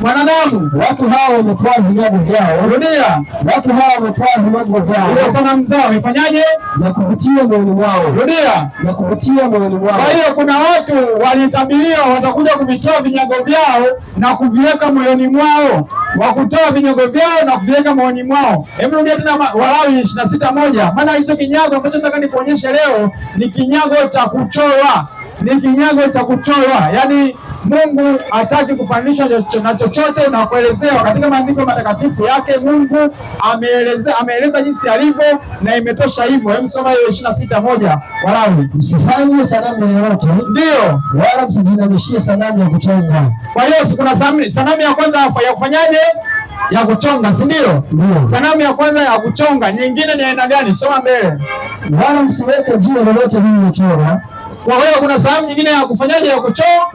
mwanadamu, watu hao wametoa vinyago vyao. Rudia. Watu hao wametoa vinyago vyao. Hiyo sanamu zao wamefanyaje? Na kuvutia moyoni mwao. Rudia. Na kuvutia moyoni mwao. Kwa hiyo kuna watu walitabiriwa watakuja kuvitoa vinyago vyao na kuviweka moyoni mwao. Wakutoa vinyago vyao na kuviweka moyoni mwao. Hebu rudia tena Walawi 26:1. Maana hicho kinyago ambacho nataka nikuonyeshe leo ni kinyago cha kuchorwa. Ni kinyago cha kuchorwa. Yaani Mungu hataki kufanisha na chochote na kuelezewa. Katika maandiko matakatifu yake Mungu ameeleza jinsi alivyo na imetosha hivyo. Hebu soma hiyo 26:1 Walawi. Msifanye sanamu yoyote. Ndio. Wala msijinamishie sanamu ya kuchonga. Kwa hiyo kuna sanamu ya kwanza ya kufanyaje? Ya kuchonga, si ndio? Sanamu ya kwanza ya kuchonga. Nyingine ni aina gani? Soma mbele. Wala msiweke jiwe lolote lililochorwa. Kwa hiyo kuna sanamu nyingine ya kufanyaje? Ya kuchora.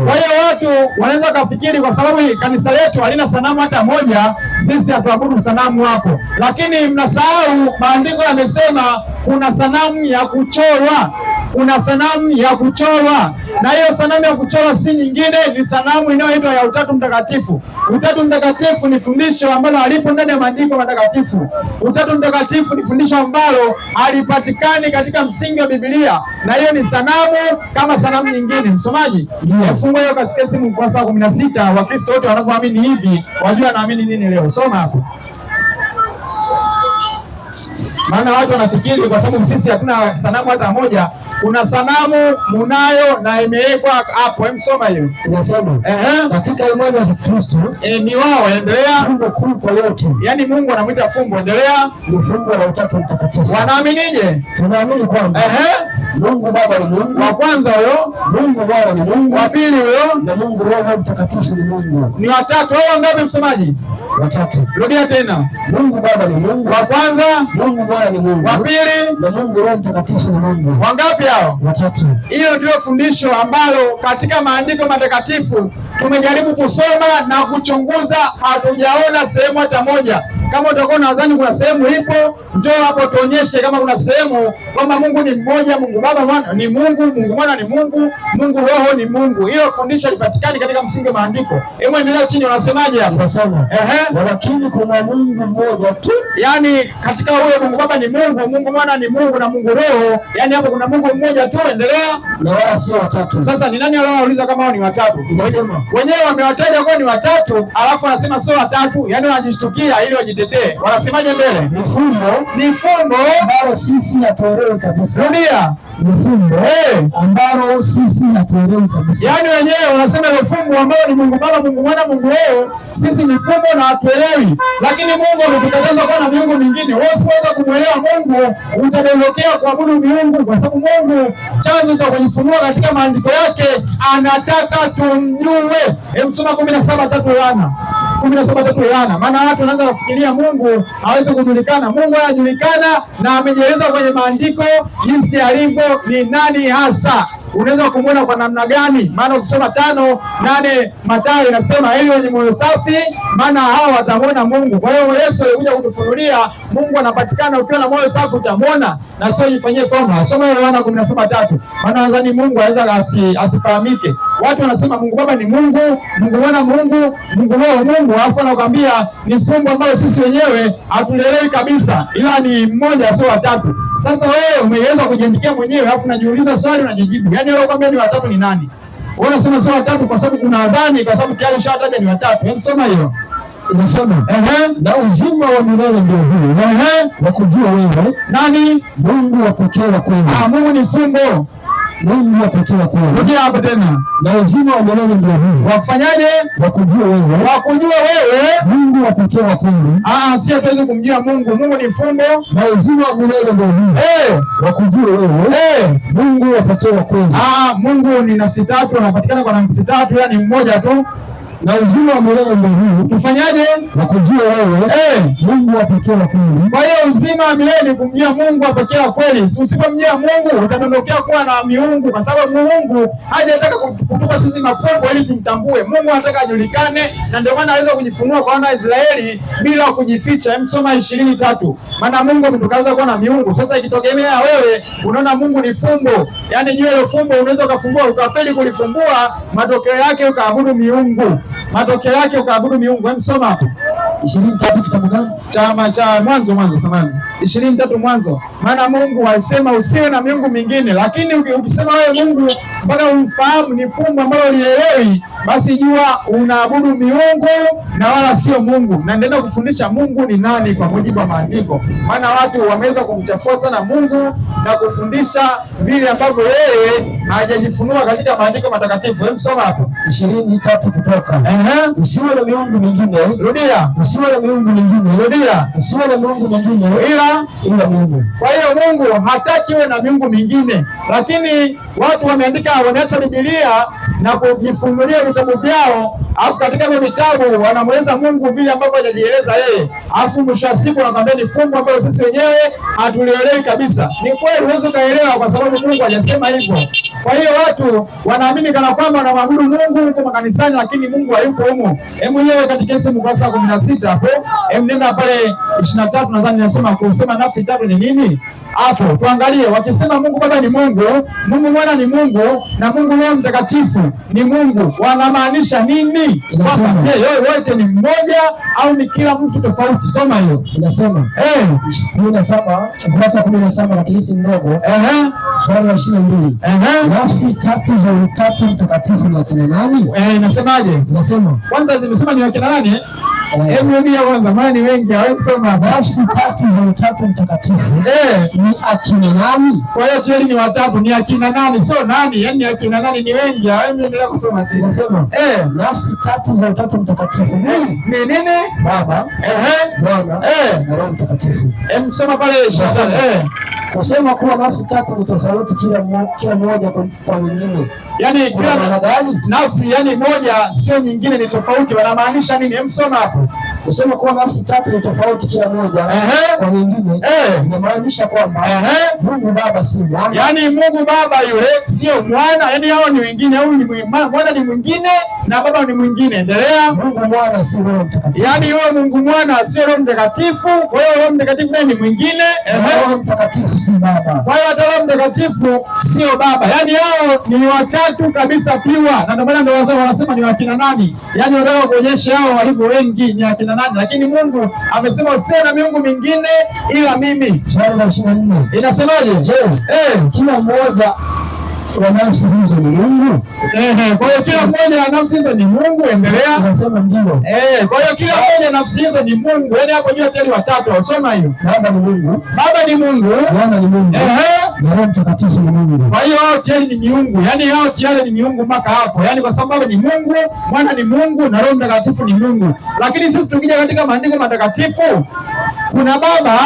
Kwa hiyo watu wanaweza kafikiri kwa sababu kanisa letu halina sanamu hata moja, sisi hatuabudu sanamu hapo. Lakini mnasahau maandiko yamesema kuna sanamu ya kuchorwa. Kuna sanamu ya kuchorwa. Na hiyo sanamu ya kuchorwa si nyingine, ni sanamu inayoitwa ya Utatu Mtakatifu. Utatu Mtakatifu ni fundisho ambalo halipo ndani ya maandiko matakatifu. Utatu Mtakatifu ni fundisho ambalo halipatikani katika msingi wa Biblia. Na hiyo ni sanamu kama sanamu nyingine. Msomaji, fungua hiyo katika simu ukurasa 16. Wakristo wote wanavyoamini hivi, wajua wanaamini nini leo. Soma hapo. Maana watu wanafikiri kwa sababu sisi hatuna sanamu hata moja, kuna sanamu munayo na imewekwa hapo. Soma hiyo. Inasema, katika imani ya Kristo ni wao. Endelea. Fumbo kuu kwa yote. Yaani Mungu anamuita fumbo. Endelea. Ni fumbo la Utatu Mtakatifu. Wanaaminije? Tunaamini kwamba Mungu Baba ni Mungu wa kwanza huyo, Mungu Baba ni Mungu wa pili huyo, na Mungu Roho Mtakatifu ni Mungu. Ni watatu. Wao ngapi msomaji? Watatu. Rudia tena. Mungu Baba ni Mungu wa kwanza, Mungu Bwana ni Mungu wa pili, na Mungu Roho Mtakatifu ni Mungu. Wangapi hao? Watatu. Hilo ndio fundisho ambalo katika maandiko matakatifu tumejaribu kusoma na kuchunguza, hatujaona sehemu hata moja. Kama utakuwa unadhani kuna sehemu ipo, njoo hapo tuonyeshe kama kuna sehemu kwamba Mungu ni mmoja, Mungu Baba ni Mungu, Mungu Mwana ni Mungu, Mungu Roho ni Mungu. Hilo fundisho lipatikani katika msingi wa maandiko. Hebu endelea chini, wanasemaje hapo? Nasema, lakini kuna Mungu mmoja tu. Yaani katika huyo Mungu Baba ni Mungu, Mungu Mwana ni Mungu na Mungu Roho. Yaani hapo kuna Mungu mmoja tu. Endelea. Na wala sio watatu. Sasa ni nani aliyouliza kama hao ni watatu? Wenyewe wamewataja kwa ni watatu, alafu wanasema sio watatu. Yaani wanajishtukia ili wajitetee. Wanasemaje mbele? Ni fumbo ambalo sisi hatuelewi kabisa. Rudia. Ni fumbo ambalo sisi hatuelewi kabisa. Yaani wenyewe wanasema ni fumbo ambalo ni Mungu Baba, Mungu Mwana, Mungu Roho. Sisi ni fumbo na hatuelewi. Lakini Mungu ametutangaza kuwa na miungu mingine. Wewe usiweza kumuelewa Mungu, utadondokea kuabudu miungu, kwa sababu Mungu chanzo cha kujifunua katika maandiko yake anataka tumjue. Hebu soma 17:3 Yohana. 17:3 Yohana. Maana watu wanaanza kufikiria Mungu hawezi kujulikana. Mungu anajulikana na amejieleza kwenye maandiko jinsi alivyo, ni nani hasa. Unaweza kumuona kwa namna gani? Maana ukisoma 5:8 Mathayo inasema heri wenye moyo safi, maana hao watamwona Mungu. Kwa hiyo Yesu alikuja kutufunulia Mungu anapatikana. Ukiwa na moyo safi utamwona na sio jifanyie formula. Soma Yohana 17:3. Maana nadhani Mungu anaweza asifahamike. Watu wanasema Mungu Baba ni Mungu, Mungu Mwana Mungu, Mungu Roho Mungu, alafu anakuambia ni fumbo ambalo sisi wenyewe hatuelewi kabisa, ila ni mmoja sio watatu. Sasa wewe umeweza kujiandikia mwenyewe, alafu unajiuliza swali unajijibu. Yaani wewe kwambia ni watatu ni nani? Wewe unasema sio watatu kwa sababu kuna adhani, kwa sababu tayari ushataja ni watatu. Hebu soma hiyo. Inasema, na uzima wa milele ndio huu, wa kujua wewe nani, Mungu wa pekee wa kweli. Mungu ni fumbo. Mungu wa pekee wa kweli. Rudia hapo tena. Na uzima wa milele ndio huu. Wakufanyaje? Wakujua wewe. Wakujua wewe. Mungu wa pekee wa kweli. Si hatuwezi kumjua Mungu. Mungu ni fumbo. Na uzima wa milele ndio huu. Wakujua wewe. Mungu wa pekee wa kweli. Mungu ni nafsi tatu, anapatikana kwa nafsi tatu, yani mmoja tu. Na uzima wa milele ndio huu. Tufanyaje? Wakujua wewe. Mungu wa pekee wa kweli. Kwa hiyo uzima wa milele ni kumjua Mungu wa pekee wa kweli. Usipomjua Mungu utadondokea kuwa na miungu, kwa sababu Mungu hajataka kutupa sisi mafumbo ili tumtambue. Mungu anataka ajulikane, na ndio maana aweza kujifunua kwa wana wa Israeli bila kujificha. Msoma 20:3. Maana Mungu ametukaza kuwa na miungu. Sasa ikitegemea wewe unaona Mungu ni fumbo, yani jua ile fumbo unaweza ukafumbua ukafeli kulifumbua, matokeo yake ukaabudu miungu. Matokeo yake ukaabudu miungu. Msoma hapo 23 kitabu gani? Cha Mwanzo samani 23 Mwanzo. Maana Mungu alisema usiwe na miungu mingine, lakini ukisema wewe Mungu mpaka umfahamu ni fumbo ambalo ulielewi, basi jua unaabudu miungu na wala sio Mungu. Na ndio kufundisha Mungu ni nani kwa mujibu wa maandiko. Maana watu wameweza kumchafua sana Mungu na kufundisha vile ambavyo yeye hajajifunua katika maandiko matakatifu. Hebu soma hapo 23 Kutoka. Usiwe na miungu mingine. Rudia. Usiwe na miungu mingine. Rudia. Usiwe na miungu mingine ila Mungu. Kwa hiyo Mungu hataki uwe na miungu mingine, lakini watu wameacha Biblia na kujifunulia vitabu vyao, alafu katika hivyo vitabu wanamweleza Mungu vile ambavyo hajajieleza yeye, alafu mwisho wa siku wanakwambia ni fungu ambalo sisi wenyewe hatulielewi kabisa. Ni kweli huwezi ukaelewa kwa sababu Mungu hajasema hivyo. Kwa hiyo watu wanaamini kana kwamba wanamwabudu Mungu huko makanisani, lakini Mungu hayupo humo. Hebu yeye katika Ese ukurasa wa 16 hapo, nenda pale 23 nadhani nasema kusema nafsi tatu ni nini? Hapo tuangalie, wakisema Mungu Baba ni Mungu, Mungu Mwana ni Mungu na Mungu Roho Mtakatifu ni Mungu, wanamaanisha nini? Kwamba yeye wote ni mmoja au ni kila mtu tofauti? Soma hiyo. Inasema 17 ukurasa wa 17 na kilisi mdogo swali la 22. Nafsi tatu za Utatu Mtakatifu ni akina nani? Inasemaje? Inasema kwanza zimesema ni akina nani? Hebu rudia kwanza, maana ni wengi hawasoma. Nafsi tatu za Utatu Mtakatifu ni akina nani? Kwa hiyo kweli ni watatu, ni akina nani? Sio nani, yani akina nani ni wengi. Hebu endelea kusoma tena. Nasema nafsi tatu za Utatu Mtakatifu ni nini? Baba, Mwana na Roho Mtakatifu. Hebu soma pale kusema kuwa nafsi tatu ni tofauti kila moja kwa nyingine. Yaani kila nafsi yani moja sio nyingine, ni tofauti. Wanamaanisha nini? Hebu soma hapo. Kusema kuwa nafsi tatu ni tofauti kila moja kwa nyingine inamaanisha kwamba Mungu Baba si Mwana. Yaani Mungu Baba yule sio Mwana, yaani hao ni wengine. Huyu ni Mwana, ni mwingine na Baba ni mwingine. Endelea. Mungu Mwana si Roho Mtakatifu. Yaani yule Mungu Mwana sio Roho Mtakatifu. Kwa hiyo Roho Mtakatifu naye ni mwingine. Roho Mtakatifu si Baba. Kwa hiyo Roho Mtakatifu sio Baba. Yaani hao ni watatu kabisa piwa. Na ndio maana ndio wanasema ni wakina nani? Yaani wanataka kuonyesha hao walivyo wengi ni akina nani, lakini Mungu amesema usiwe na miungu mingine ila mimi. Swali la 24. Inasemaje? Je, kila mmoja wa nafsi hizo ni Mungu? Kwa hiyo kila mmoja wa nafsi hizo ni Mungu. Endelea. Inasema ndio. Kwa hiyo kila mmoja wa nafsi hizo ni Mungu. Yaani hapo jua tayari watatu. Usoma hiyo. Baba ni Mungu. Baba ni Mungu. Mwana ni Mungu. Na Roho Mtakatifu ni Mungu. Kwa hiyo hao tayari ni miungu. Yaani hao tayari ni miungu mpaka hapo. Yaani kwa sababu ni Mungu, Mwana ni Mungu na Roho Mtakatifu ni Mungu. Lakini sisi tukija katika maandiko matakatifu, kuna Baba,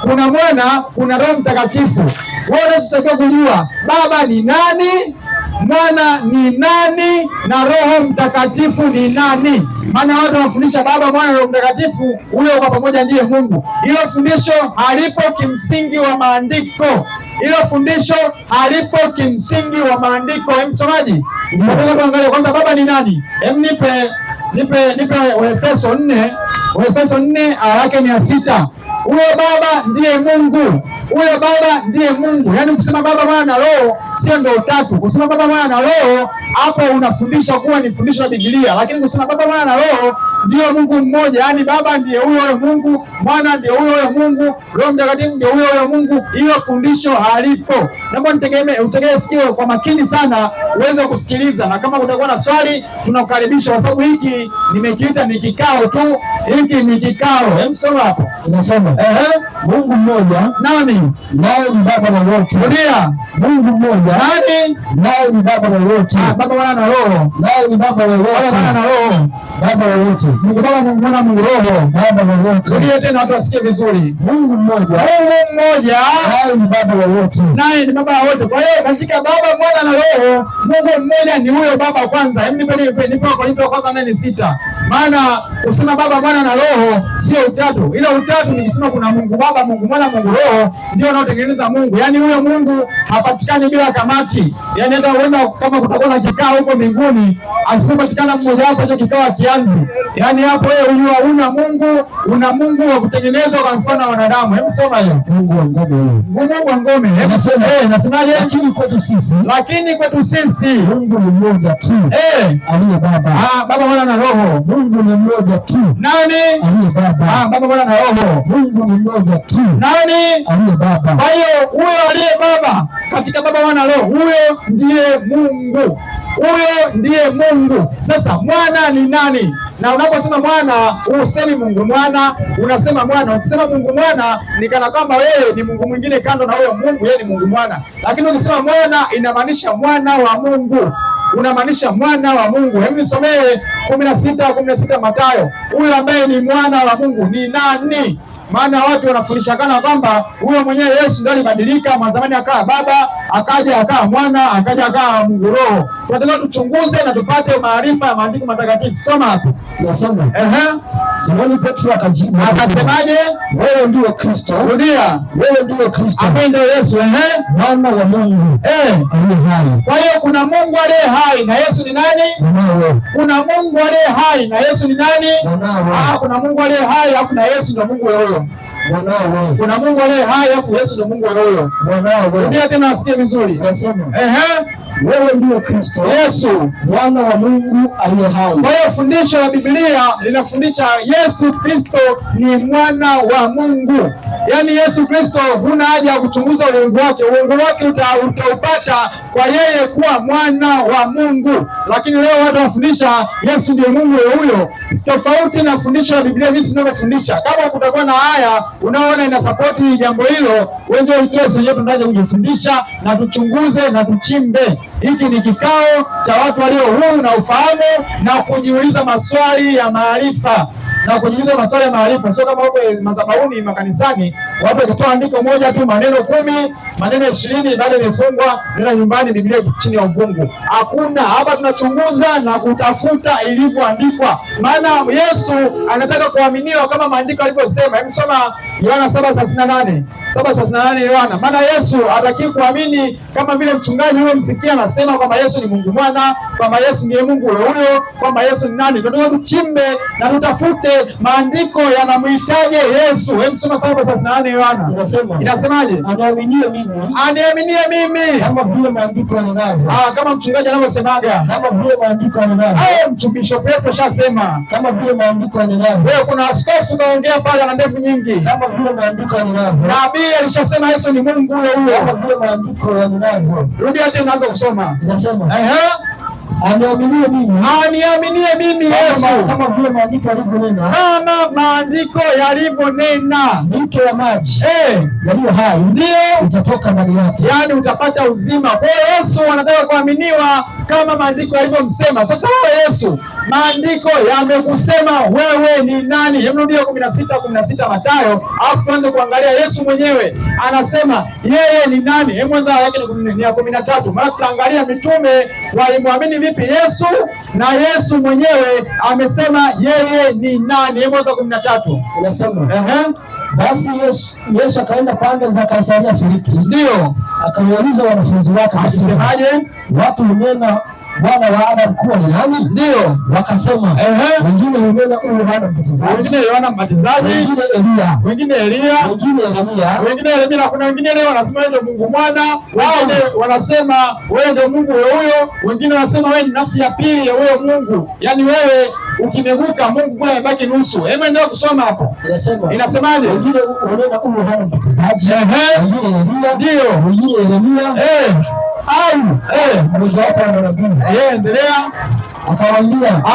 kuna Mwana, kuna Roho Mtakatifu. Wewe unatakiwa kujua Baba ni nani, Mwana ni nani na Roho Mtakatifu ni nani. Maana watu wanafundisha Baba, Mwana na Roho Mtakatifu, huyo kwa pamoja ndiye Mungu. Hilo fundisho halipo kimsingi wa maandiko. Hilo fundisho halipo kimsingi wa maandiko. Msomaji, tuangalie kwanza Baba ni nani. Nipe Waefeso 4. Waefeso 4 aya yake ni 6. Huyo Baba ndiye Mungu. Huyo Baba ndiye Mungu. Yaani ukisema Baba, Mwana na Roho sio ndio utatu. Kusema Baba, Mwana na Roho hapo unafundisha kuwa ni fundisho la Biblia. Lakini kusema Baba, Mwana na Roho ndio Mungu mmoja. Yaani Baba ndiye huyo Mungu, Mwana ndiye huyo Mungu, Roho Mtakatifu ndiye huyo Mungu. Hilo fundisho halipo. naomba utegee sikio kwa makini sana uweze kusikiliza, na kama utakuwa na swali tunakukaribisha, kwa sababu hiki nimekiita ni kikao tu, hiki ni kikao. Hebu soma hapo. Inasema Mungu mmoja, nani? Naye ni Baba wa wote. Rudia. Mungu mmoja, nani? Naye ni Baba wa wote. Baba, Mwana na Roho. Naye ni Baba wa wote. Mwana na Roho. Baba wa wote. Mungu Baba, Mungu Mwana, Mungu Roho. Baba wa wote. Rudia tena watu wasikie vizuri. Mungu mmoja, Mungu mmoja, naye ni Baba wa wote. Naye ni Baba wa wote. Kwa hiyo katika Baba, Mwana na Roho, Mungu mmoja ni huyo Baba kwanza. Hebu nipe Wakorintho kwanza 8:6. Maana kusema Baba, Mwana na Roho sio utatu. Ila utatu ni kusema kuna Mungu Baba, Mungu Mwana, Mungu Roho ndio wanaotengeneza Mungu. Yaani huyo Mungu hapatikani bila kamati. Yaani hata uenda kama kutakuwa na kikao huko mbinguni, asipopatikana mmoja wapo hicho kikao kianzi. Yaani hapo wewe unajua una Mungu wa kutengenezwa kwa mfano wa wanadamu. Hebu soma hiyo. Mungu wa ngome huyo. Mungu wa ngome. Hebu sema nasemaje? Lakini kwetu sisi Mungu ni mmoja tu. Aliye Baba. Baba, Mwana na Roho. Mungu ni mmoja tu. Nani? Aliye Baba. Baba, Mwana na Roho. Mungu ni mmoja tu. Nani? Aliye Baba. Kwa hiyo huyo aliye Baba katika Baba, Mwana na Roho, huyo ndiye Mungu. Huyo ndiye Mungu. Sasa mwana ni nani? Na unaposema mwana usemi Mungu Mwana, unasema mwana. Ukisema Mungu Mwana ni kana kwamba wewe ni Mungu mwingine kando na huyo Mungu, yeye ni Mungu Mwana. Lakini ukisema mwana inamaanisha mwana wa Mungu. Unamaanisha mwana wa Mungu. Hebu nisomee 16:16 Mathayo. Huyo ambaye ni mwana wa Mungu ni nani? Maana watu wanafundisha kana kwamba huyo mwenyewe Yesu ndiye alibadilika, mwanzamani akawa Baba, akaja akawa Mwana, akaja akawa Mungu Roho. Tunataka tuchunguze na tupate maarifa ya maandiko matakatifu. Soma hapo. Nasema. Simoni Petro akajibu akasemaje? Wewe ndiye Kristo. Rudia. Wewe ndiye Kristo. Ambaye ndiye Yesu. Mwana wa Mungu aliye hai. Kwa hiyo kuna Mungu aliye hai na Yesu ni nani? Mwanawe. Kuna Mungu aliye hai na Yesu ni nani? Mwanawe. Kuna Mungu aliye hai afu na Yesu ndio Mungu huyo. Mwanawe. Kuna Mungu aliye hai afu Yesu ndio Mungu huyo. Mwanawe. Rudia tena asikie vizuri. Nasema. Wewe ndiye Kristo. Yesu mwana wa Mungu aliye hai. Kwa hiyo fundisho la Biblia linafundisha Yesu Kristo ni mwana wa Mungu. Yaani Yesu Kristo huna haja ya kuchunguza uungu wake. Uungu wake utaupata kwa yeye kuwa mwana wa Mungu. Lakini leo watu wanafundisha Yesu ndiye Mungu huyo. Tofauti na fundisho la Biblia mimi sinavyofundisha. Kama kutakuwa na haya unaoona inasapoti jambo hilo, wewe Yesu ndio tunataka kujifundisha na tuchunguze na tuchimbe. Hiki ni kikao cha watu walio huru na ufahamu na kujiuliza maswali ya maarifa. Sio kama huko madhabahuni makanisani watu wakitoa andiko moja tu maneno 10, maneno 20 bado imefungwa, nenda nyumbani Biblia chini ya uvungu. Hakuna, hapa tunachunguza na kutafuta ilivyoandikwa. Maana Yesu anataka kuaminiwa kama maandiko yalivyosema. Hebu soma Yohana 7:38. 7:38 Yohana. Maana Yesu hataki kuamini kama vile mchungaji huyo msikia anasema kwamba Yesu ni Mungu Mwana, kwamba Yesu ndiye Mungu huyo, kwamba Yesu ni nani. Tunataka tuchimbe na tutafute maandiko yanamhitaje Yesu. Hebu soma 7:38 Yohana. Inasemaje? Aniaminie mimi. Kama vile maandiko yanavyo. Kama mchungaji anavyosemaga. Kama vile maandiko yanavyo. Mchungisho Petro shasema. Kama vile maandiko yanavyo. Wewe kuna askofu kaongea pale ana ndevu nyingi. Kama vile maandiko yanavyo. Nabii alishasema Yesu ni Mungu huyo. Kama vile maandiko yanavyo. Rudia tena anza kusoma. Inasema. Aniaminie mimi Yesu. Kama vile maandiko yalivyonena. Kama maandiko yalivyonena. Mito ya maji yaliyo hai ndio utatoka ndani yake. Yaani utapata uzima. Kwa hiyo Yesu anataka kuaminiwa kama maandiko yalivyomsema. Sasa wewe Yesu, maandiko yamekusema wewe ni nani? Hebu rudia 16:16 Mathayo, alafu tuanze kuangalia Yesu mwenyewe anasema yeye ni nani. Hebu anza yake ni 13. Maana tunaangalia mitume walimwamini vipi Yesu na Yesu mwenyewe amesema yeye ni nani. Hebu anza 13. Unasema basi Yesu akaenda pande za Kaisaria Filipi. Ndio. Akawauliza wanafunzi wake akisemaje? Watu hunena wana wa Adamu kuwa ni nani? Ndio wakasema wengine hunena huyu Yohana Mbatizaji, wengine Yohana Mbatizaji, wengine Elia, wengine Elia, wengine Yeremia, wengine Yeremia, na kuna wengine leo wanasema wewe ndio Mungu Mwana, wengine wanasema wewe ndio Mungu huyo, wengine wanasema wewe ni nafsi ya pili ya huyo Mungu, yaani wewe ukimeguka Mungu kule amebaki nusu. Hebu ndio kusoma hapo. Inasemaje? Wengine hunena huyu Yohana Mbatizaji, wengine Elia, ndio wengine Yeremia, au mmoja wapo wa manabii. Endelea.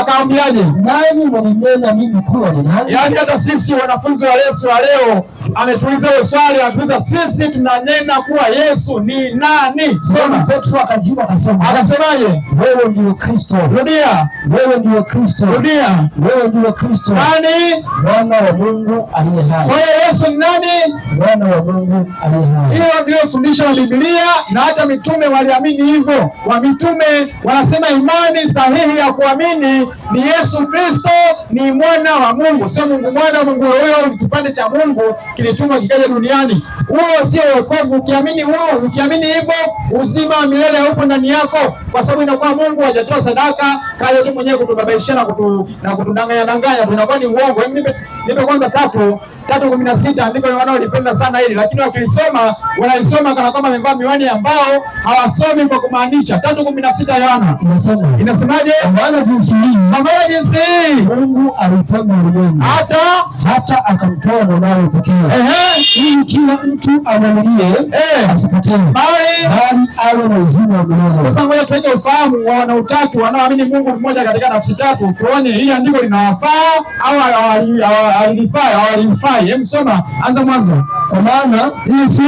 Akawaambiaje? Nani mwaninena mimi kuwa ni nani? Yaani hata sisi wanafunzi wa Yesu wa leo ametuuliza hiyo swali, anatuuliza sisi tunanena kuwa Yesu ni nani? Soma. Petro akajibu akasema. Akasemaje? Wewe ndiyo Kristo. Rudia. Wewe ndiyo Kristo. Rudia. Wewe ndiyo Kristo. Nani? Mwana wa Mungu aliye hai. Kwa hiyo Yesu ni nani? Mwana wa Mungu aliye hai. Hiyo ndio fundisho la Biblia, na hata mitume waliamini hivyo. Wa mitume wanasema imani sahihi ya kuamini ni Yesu Kristo ni mwana wa Mungu, sio Mungu Mwana. Mungu huyo ni kipande cha Mungu kilitumwa kikaja duniani. Huo sio wokovu. Ukiamini huo, ukiamini hivyo, uzima wa milele upo ndani yako, kwa sababu inakuwa Mungu hajatoa sadaka, kaja tu mwenyewe kutubabaisha na kutudanganya, tunakuwa ni uongo. Nipe kwanza 3:16 andiko wanaolipenda sana hili, lakini wakilisoma wanalisoma kana kwamba wamevaa miwani ambao hawasomi kwa kumaanisha. 3:16 Yohana inasemaje? Maana jinsi hii Mungu alipenda ulimwengu hata akamtoa mwanawe pekee, ili kila mtu amwaminie asipotee, bali awe na uzima wa milele. Sasa ngoja tuweke ufahamu wa wana utatu wanaoamini Mungu mmoja katika nafsi tatu, tuone hili andiko linawafaa au hawalimfai. Hebu soma, anza mwanzo. Kwa maana jinsi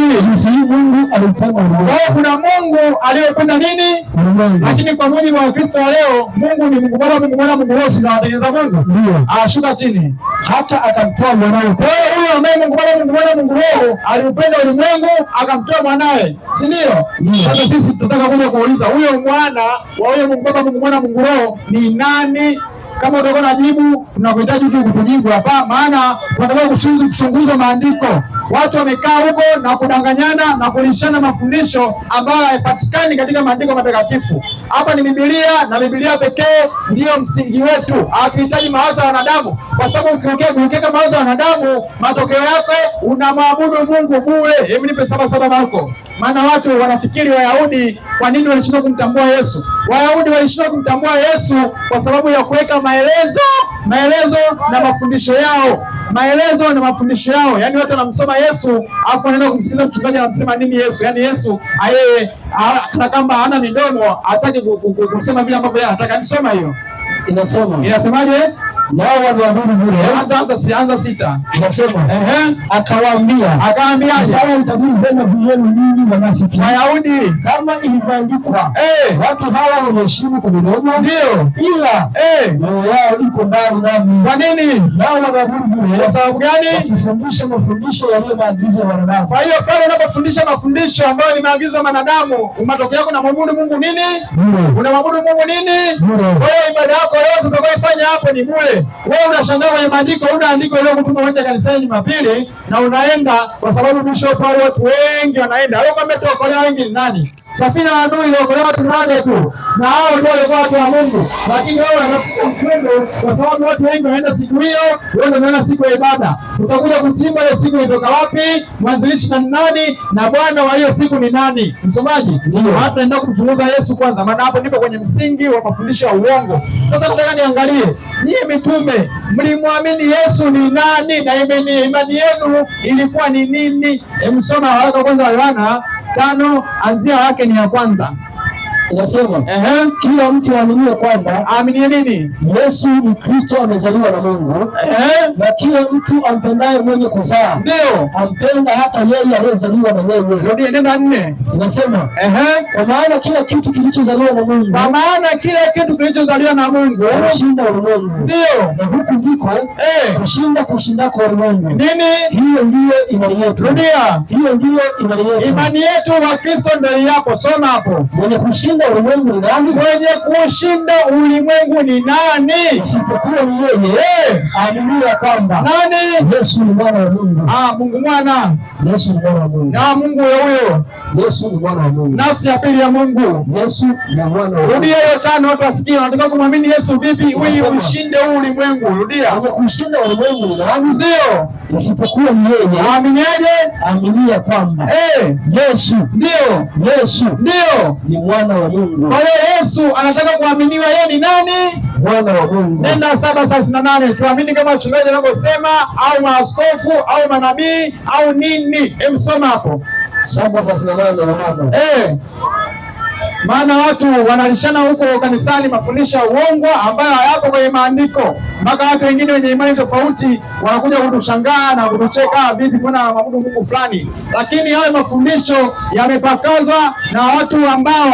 hii Mungu alipenda ulimwengu. Kuna Mungu aliyopenda nini? Ulimwengu. Lakini kwa mujibu wa Kristo wa leo, Mungu ni Mungu Baba, Mungu Mwana, Mungu Roho, na watengeneza Mungu. Ndio. Shuka chini. Hata akamtoa mwanawe. Kwa hiyo huyo ambaye Mungu Baba, Mungu Mwana, Mungu Roho aliupenda ulimwengu akamtoa mwanawe, si ndio? Sasa sisi tunataka kuja kuuliza huyo mwana wa huyo Mungu Baba, Mungu Mwana, Mungu Roho ni nani? Kama utakuwa na jibu, tunakuhitaji tu kutujibu hapa, maana tunataka kuchunguza maandiko. Watu wamekaa huko na kudanganyana na kulishana mafundisho ambayo hayapatikani katika maandiko matakatifu. Hapa ni Biblia, na Biblia pekee ndiyo msingi wetu. Hatuhitaji mawazo ya wanadamu, kwa sababu ukiweka mawazo ya wanadamu, matokeo yake unamwabudu Mungu bure. Hebu nipe 7:7 Marko. Maana watu wanafikiri Wayahudi kwa nini walishindwa kumtambua Yesu? Wayahudi walishindwa kumtambua Yesu kwa sababu ya kuweka maelezo na mafundisho yao. Maelezo na mafundisho yao, yaani watu wanamsoma Yesu afu wanaenda kumsikiliza mchungaji anamsema nini Yesu. Yaani Yesu yeye kana kama hana midomo, hataki kusema vile ambavyo yeye anataka. Nisoma hiyo. Inasemaje? Nao waliabudu bure. Anza 6. Inasema akawaambia sasa mtabiri vema vienu ninyi wanafiki Wayahudi, kama ilivyoandikwa watu hawa wameheshimu kwa midomo, ndio ila mioyo yao iko mbali nami. Kwa nini? Nao waliabudu bure. Kwa sababu gani? Wakifundisha mafundisho yaliyo maagizo ya wanadamu. Kwa hiyo pale unapofundisha mafundisho ambayo ni maagizo ya wanadamu, matokeo yako unamwabudu Mungu nini? Unamwabudu Mungu nini? Kwa hiyo ibada yako leo tutakayofanya hapo ni bure. Wewe unashangaa kwenye maandiko, una andiko leo kutuma uende kanisani Jumapili na unaenda kwa sababu bishop au watu wengi wanaenda. Leo kama tuokolea wengi ni nani? Safina ya Nuhu iliokolewa watu 8 tu, na hao ndio walikuwa watu wa Mungu. Lakini wewe unafuata mkwendo kwa sababu watu wengi wanaenda siku hiyo, wewe ndio unaenda siku ya ibada. Utakuja kuchimba hiyo siku inatoka wapi? Mwanzilishi ni nani? Na bwana wa hiyo siku ni nani? Msomaji, ndio hata naenda kumchunguza Yesu kwanza, maana hapo ndipo kwenye msingi wa mafundisho ya uongo. Sasa nataka niangalie, nyie mitume mlimwamini Yesu ni nani na imani yenu ilikuwa ni nini? Msoma waraka kwanza wa Yohana 5 anzia wake ni ya kwanza. Inasema kila mtu aaminie kwamba aaminie nini? Yesu ni Kristo amezaliwa na Mungu, na kila mtu ampendaye mwenye kuzaa ndio ampenda hata yeye aliyezaliwa na yeye. Ndio nenda 4. Inasema kwa maana kila kitu kilichozaliwa na Mungu, kwa maana kila kitu kilichozaliwa na Mungu hushinda ulimwengu. Ndio, na huku ndiko kushinda kwa ulimwengu. Nini? Hiyo ndiyo imani yetu. Ndio, hiyo ndiyo imani yetu. Imani yetu wa Kristo ndio yako. Soma hapo. Mwenye kushinda kuushinda ulimwengu ni nani? Mwenye kuushinda ulimwengu ni nani? Isipokuwa ni yeye aaminiye kwamba nani? Yesu ni mwana wa Mungu. Mungu mwana. Yesu ni mwana wa Mungu. Na Mungu huyo. Yesu ni mwana wa Mungu. Nafsi ya pili ya Mungu. Yesu ni mwana wa Mungu. Rudia hiyo tano, watu wasikie. Unataka kumwamini Yesu vipi ili ushinde huu ulimwengu? Rudia. Mwenye kuushinda ulimwengu ni nani? Ndio. Isipokuwa ni yeye aaminiaje? Aaminiye kwamba Yesu ndio ni mwana wa Mungu. Kwa hiyo Yesu anataka kuaminiwa yeye ni nani? Mwana wa Mungu. Nenda 7:38 tuamini kama wachungaji wanavyosema au maaskofu au manabii au nini? Soma hapo 7:38. Maana watu wanalishana huko kanisani mafundisho ya uongo ambayo hayako kwenye maandiko, mpaka watu wengine wenye imani tofauti wanakuja kutushangaa na kutucheka, vipi mbona maabudu Mungu fulani? Lakini hayo mafundisho yamepakazwa na watu ambao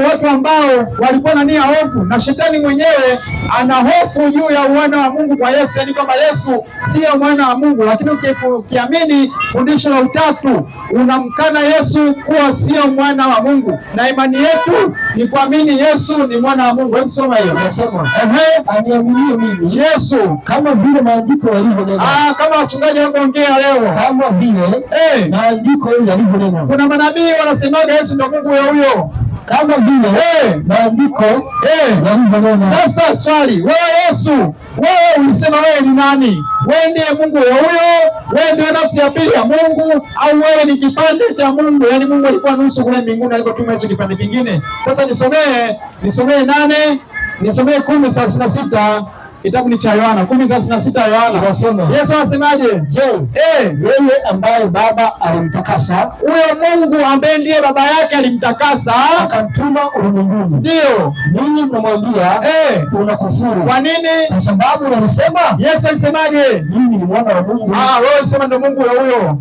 watu ambao walikuwa na nia hofu, na shetani mwenyewe ana hofu juu ya uwana wa Mungu kwa Yesu, yaani kwamba Yesu sio mwana wa Mungu. Lakini ukiamini fundisho la utatu unamkana Yesu kuwa sio mwana wa Mungu, na imani yetu ni kuamini Yesu ni mwana wa Mungu. Hebu soma hiyo. Nasema aniamini mimi Yesu kama vile maandiko yalivyonena. Kama wachungaji wanaongea leo, kama vile maandiko yalivyonena. Kuna manabii wanasemaga Yesu ndio Mungu huyo kama vile maandiko yalivyonena. Sasa swali, wewe Yesu, wewe ulisema wewe ni nani? Wewe ndiye Mungu huyo? Wewe ndiye nafsi ya pili ya Mungu, au wewe ni kipande cha Mungu? Yaani Mungu alikuwa nusu kule mbinguni alipotuma hicho kipande kingine. Sasa nisomee 8, nisomee 10:36. Kitabu ni cha Yohana 10:36. Yohana anasema, Yesu anasemaje? Je, yeye ambaye Baba alimtakasa, huyo Mungu ambaye ndiye Baba yake alimtakasa akamtuma ulimwenguni, ndio ninyi mnamwambia unakufuru. Kwa nini? Kwa sababu unasema. Yesu alisemaje? Mimi ni mwana wa Mungu. Wewe unasema ndio Mungu huyo.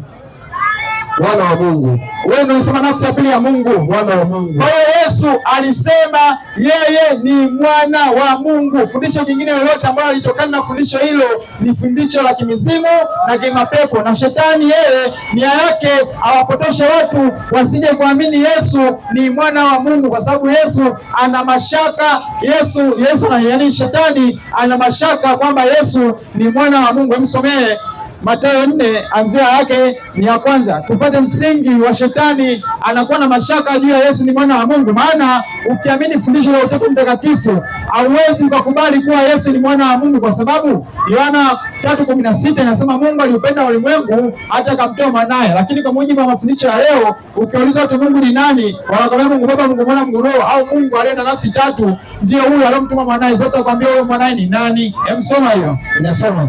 Mwana wa Mungu. Wewe ndio unasema nafsi ya pili ya Mungu, mwana wa Mungu. Kwa hiyo Yesu alisema yeye ni mwana wa Mungu. Fundisho jingine lolote ambalo litokana na fundisho hilo ni fundisho la kimizimu na kimapepo, na shetani yeye nia yake awapotoshe watu wasije kuamini Yesu ni mwana wa Mungu, kwa sababu Yesu ana mashaka. Yaani shetani ana mashaka kwamba Yesu ni mwana wa Mungu. Msomee Mathayo 4 anzia yake ni ya kwanza, tupate msingi wa shetani anakuwa na mashaka juu ya Yesu ni mwana wa Mungu. Maana ukiamini fundisho la Utatu Mtakatifu hauwezi ukakubali kuwa Yesu ni mwana wa Mungu, kwa sababu Yohana 3:16 inasema Mungu aliupenda ulimwengu hata akamtoa mwanae. Lakini kwa mujibu wa mafundisho ya leo, ukiuliza watu Mungu ni nani, wanakwambia Mungu Baba, Mungu Mwana, Mungu Roho, au Mungu aliye na nafsi tatu ndio huyo aliyomtuma mwanae. Sasa akwambia huyo mwanae ni nani? Soma hiyo. Inasema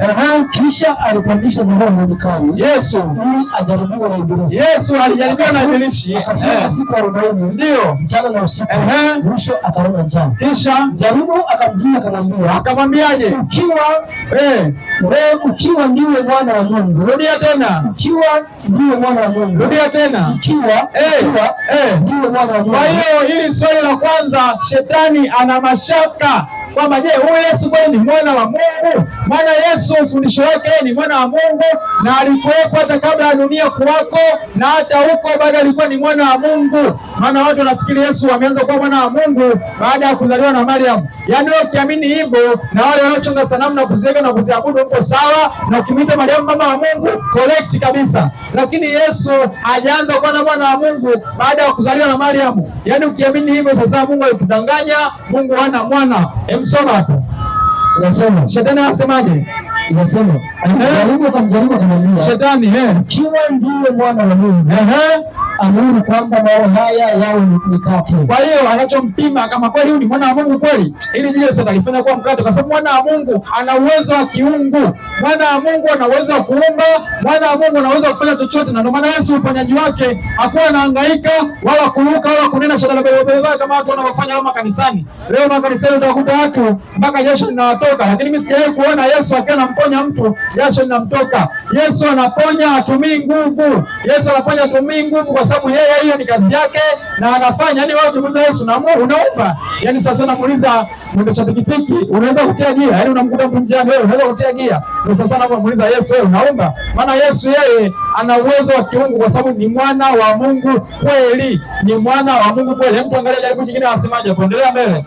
kisha alipandishwa mbinguni Yesu ili ajaribiwe na Ibilisi. Yesu alijaribiwa na Ibilisi akafanya siku 40 ndio mchana na usiku, mwisho akaona njaa. Kisha jaribu akamjia akamwambiaje? Ukiwa ndiwe mwana wa Mungu. Rudia tena. Ukiwa ndiwe mwana wa Mungu. Rudia tena. Ukiwa ndiwe mwana wa Mungu. Kwa hiyo hili swali la kwanza, shetani ana mashaka kwamba je, huyu Yesu kweli ni mwana wa Mungu? Maana Yesu ufundisho wake ni mwana wa Mungu, na alikuwepo hata kabla ya dunia kuwako, na hata huko bado alikuwa ni mwana wa Mungu. Maana watu wanafikiri Yesu ameanza kuwa mwana wa Mungu baada ya kuzaliwa na Mariam. Yaani wewe ukiamini hivyo, na wale wanaochonga sanamu na kuziweka na kuziabudu uko sawa, na ukimwita Mariam mama wa Mungu correct kabisa. Lakini Yesu hajaanza kuwa na mwana wa Mungu baada ya kuzaliwa na Mariam. Yaani ukiamini hivyo, sasa Mungu alitudanganya, Mungu hana mwana. Msoma hapo. Inasema shetani anasemaje? Inasema jaribu akamwambia shetani, ukiwa ndiwe mwana wa Mungu, amuru kwamba mawe haya yawe mikate. Kwa hiyo anachompima kama kweli huyu ni mwana wa Mungu kweli, ili jile sasa alifanya kuwa mkate, kwa sababu mwana wa Mungu ana uwezo wa kiungu. Mwana wa Mungu ana uwezo wa kuumba, mwana wa Mungu ana uwezo wa kufanya chochote, na ndio maana Yesu uponyaji wake hakuwa anahangaika wala kuruka wala kunena shetani kama watu wanaofanya kama kanisani. Leo makanisani utakuta watu mpaka jasho linawatoka, lakini mimi sijawahi kuona Yesu akiwa anamponya mtu jasho linamtoka. Yesu anaponya, hatumii nguvu. Yesu anaponya, hatumii nguvu, kwa sababu yeye hiyo ni kazi yake na anafanya. Yaani wewe ukimuuliza Yesu na Mungu unaomba. Yaani sasa unamuuliza mwendesha pikipiki, unaweza kutia gia? Yaani unamkuta mtu njiani, wewe unaweza kutia gia? Sasa anapomuuliza Yesu, wewe unaomba? Maana Yesu yeye ana uwezo wa kiungu kwa sababu ni mwana wa Mungu kweli, ni mwana wa Mungu kweli. Mtu angalia jaribu jingine anasemaje hapo, endelea mbele.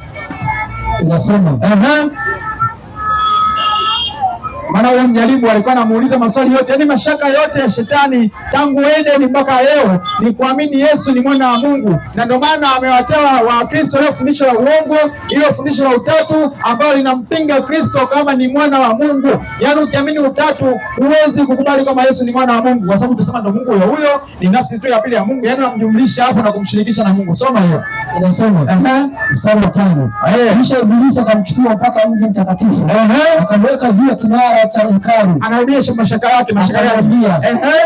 Inasema maana huyo mjaribu alikuwa anamuuliza maswali yote, yaani mashaka yote ya shetani tangu Edeni mpaka leo ni kuamini Yesu ni mwana wa Mungu, na ndio maana amewatoa Wakristo leo fundisho la uongo, hilo fundisho la utatu ambalo linampinga Kristo kama ni mwana wa Mungu. Yaani ukiamini utatu huwezi kukubali kama Yesu ni mwana wa Mungu, kwa sababu tunasema ndio Mungu huyo ni nafsi tu ya pili ya Mungu, yaani unamjumlisha hapo na kumshirikisha na Mungu. Soma hiyo. Inasema mstari wa 5, kisha Ibilisi akamchukua mpaka mji mtakatifu, akamweka juu ya kinara cha hekalu. Anarudia mashaka yake,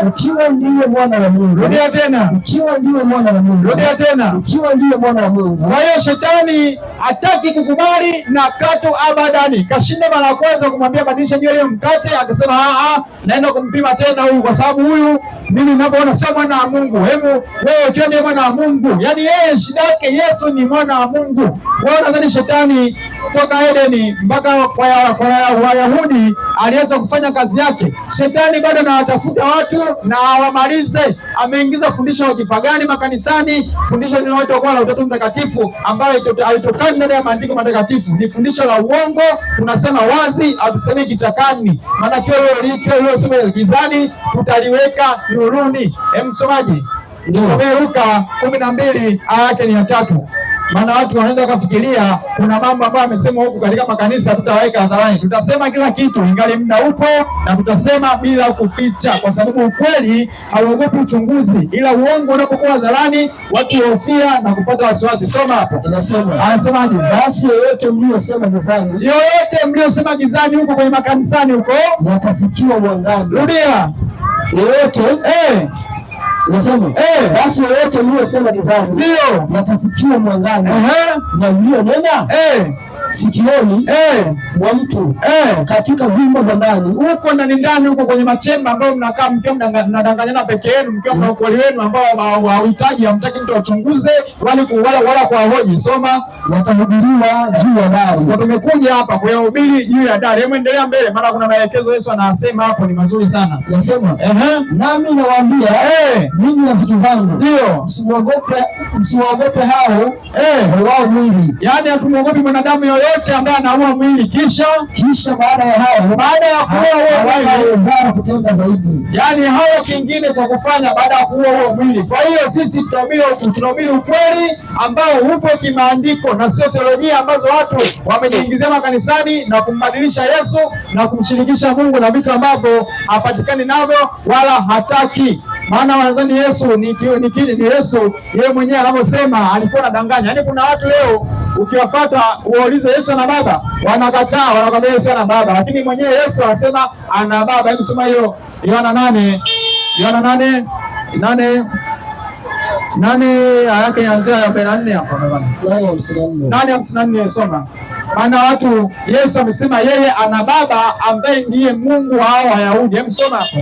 ukiwa ndiye mwana wa Mungu. Rudia tena. Ukiwa ndiye mwana wa Mungu. Rudia tena. Ukiwa ndiye mwana wa Mungu. Kwa hiyo shetani hataki kukubali na katu abadani. Kashinda mara ya kwanza kumwambia badilisha nywele mkate, akasema naenda kumpima tena huyu, kwa sababu huyu mimi ninavyoona sio mwana wa Mungu. Hebu wewe ukiwa ndiye mwana wa Mungu, yaani yeye shida yake Yesu ni mwana wa Mungu. Wao nadhani shetani toka Edeni mpaka kwa Wayahudi alianza kufanya kazi yake. Shetani bado anawatafuta watu na awamalize. Ameingiza fundisho la kipagani makanisani, fundisho linaloitwa kwa la Utatu Mtakatifu ambayo haitokani ndani ya maandiko matakatifu. Ni fundisho la uongo, tunasema wazi, hatusemei kichakani. Maana kile lililosema gizani tutaliweka nuruni. Msomaji, nisomee Luka 12 aya yake ni ya 3. Maana watu wanaweza kufikiria kuna mambo ambayo amesema huku katika makanisa tutaweka hadharani. Tutasema kila kitu ingali muda upo, na tutasema bila kuficha, kwa sababu ukweli hauogopi uchunguzi, ila uongo unapokuwa hadharani watu hofia na kupata wasiwasi. Soma hapo. Inasema, anasemaje? Basi yoyote mliosema gizani huko kwenye makanisani huko yakasikiwa mwangani. Rudia. Yoyote Nasema basi yote mliosema gizani ndio yatasikiwa mwangani, na mlionena sikioni mwa mtu katika vyumba vya ndani, huko ndani huko kwenye machemba ambayo mnakaa mkiwa mnadanganyana peke yenu, mkiwa mna ukweli wenu ambao hauhitaji, hamtaki mtu achunguze wala kuwahoji. Soma. Watahubiriwa juu ya dari. Tumekuja hapa kuyahubiri juu ya dari. Hebu endelea mbele, maana kuna maelekezo Yesu anasema hapo ni mazuri sana. Nasema nami nawaambia ninyi rafiki zangu, ndio msiwaogope hao wao mwili. Yaani hatumwogopi mwanadamu yoyote ambaye anaua mwili, kisha baada ya kuua huo mwili kutenda zaidi, yaani hawa kingine cha kufanya baada ya kuua huo mwili. Kwa hiyo sisi tunahubiri ukweli ambao upo kimaandiko na sio teolojia ambazo watu wamejiingizia makanisani na kumbadilisha Yesu na kumshirikisha Mungu na vitu ambavyo hapatikani navyo wala hataki. Maana wanadhani Yesu ni Yesu yeye mwenyewe anavyosema alikuwa anadanganya. Yaani kuna watu leo ukiwafuata uwaulize Yesu ana baba, wanakataa, wanakwambia Yesu ana baba, lakini mwenyewe Yesu anasema ana baba. Hebu soma hiyo Yohana 8 yake yanzia ya 44 hapo bwana. 8:54 soma. Maana watu Yesu amesema yeye ana baba ambaye ndiye Mungu wa hao Wayahudi. Hebu soma hapo.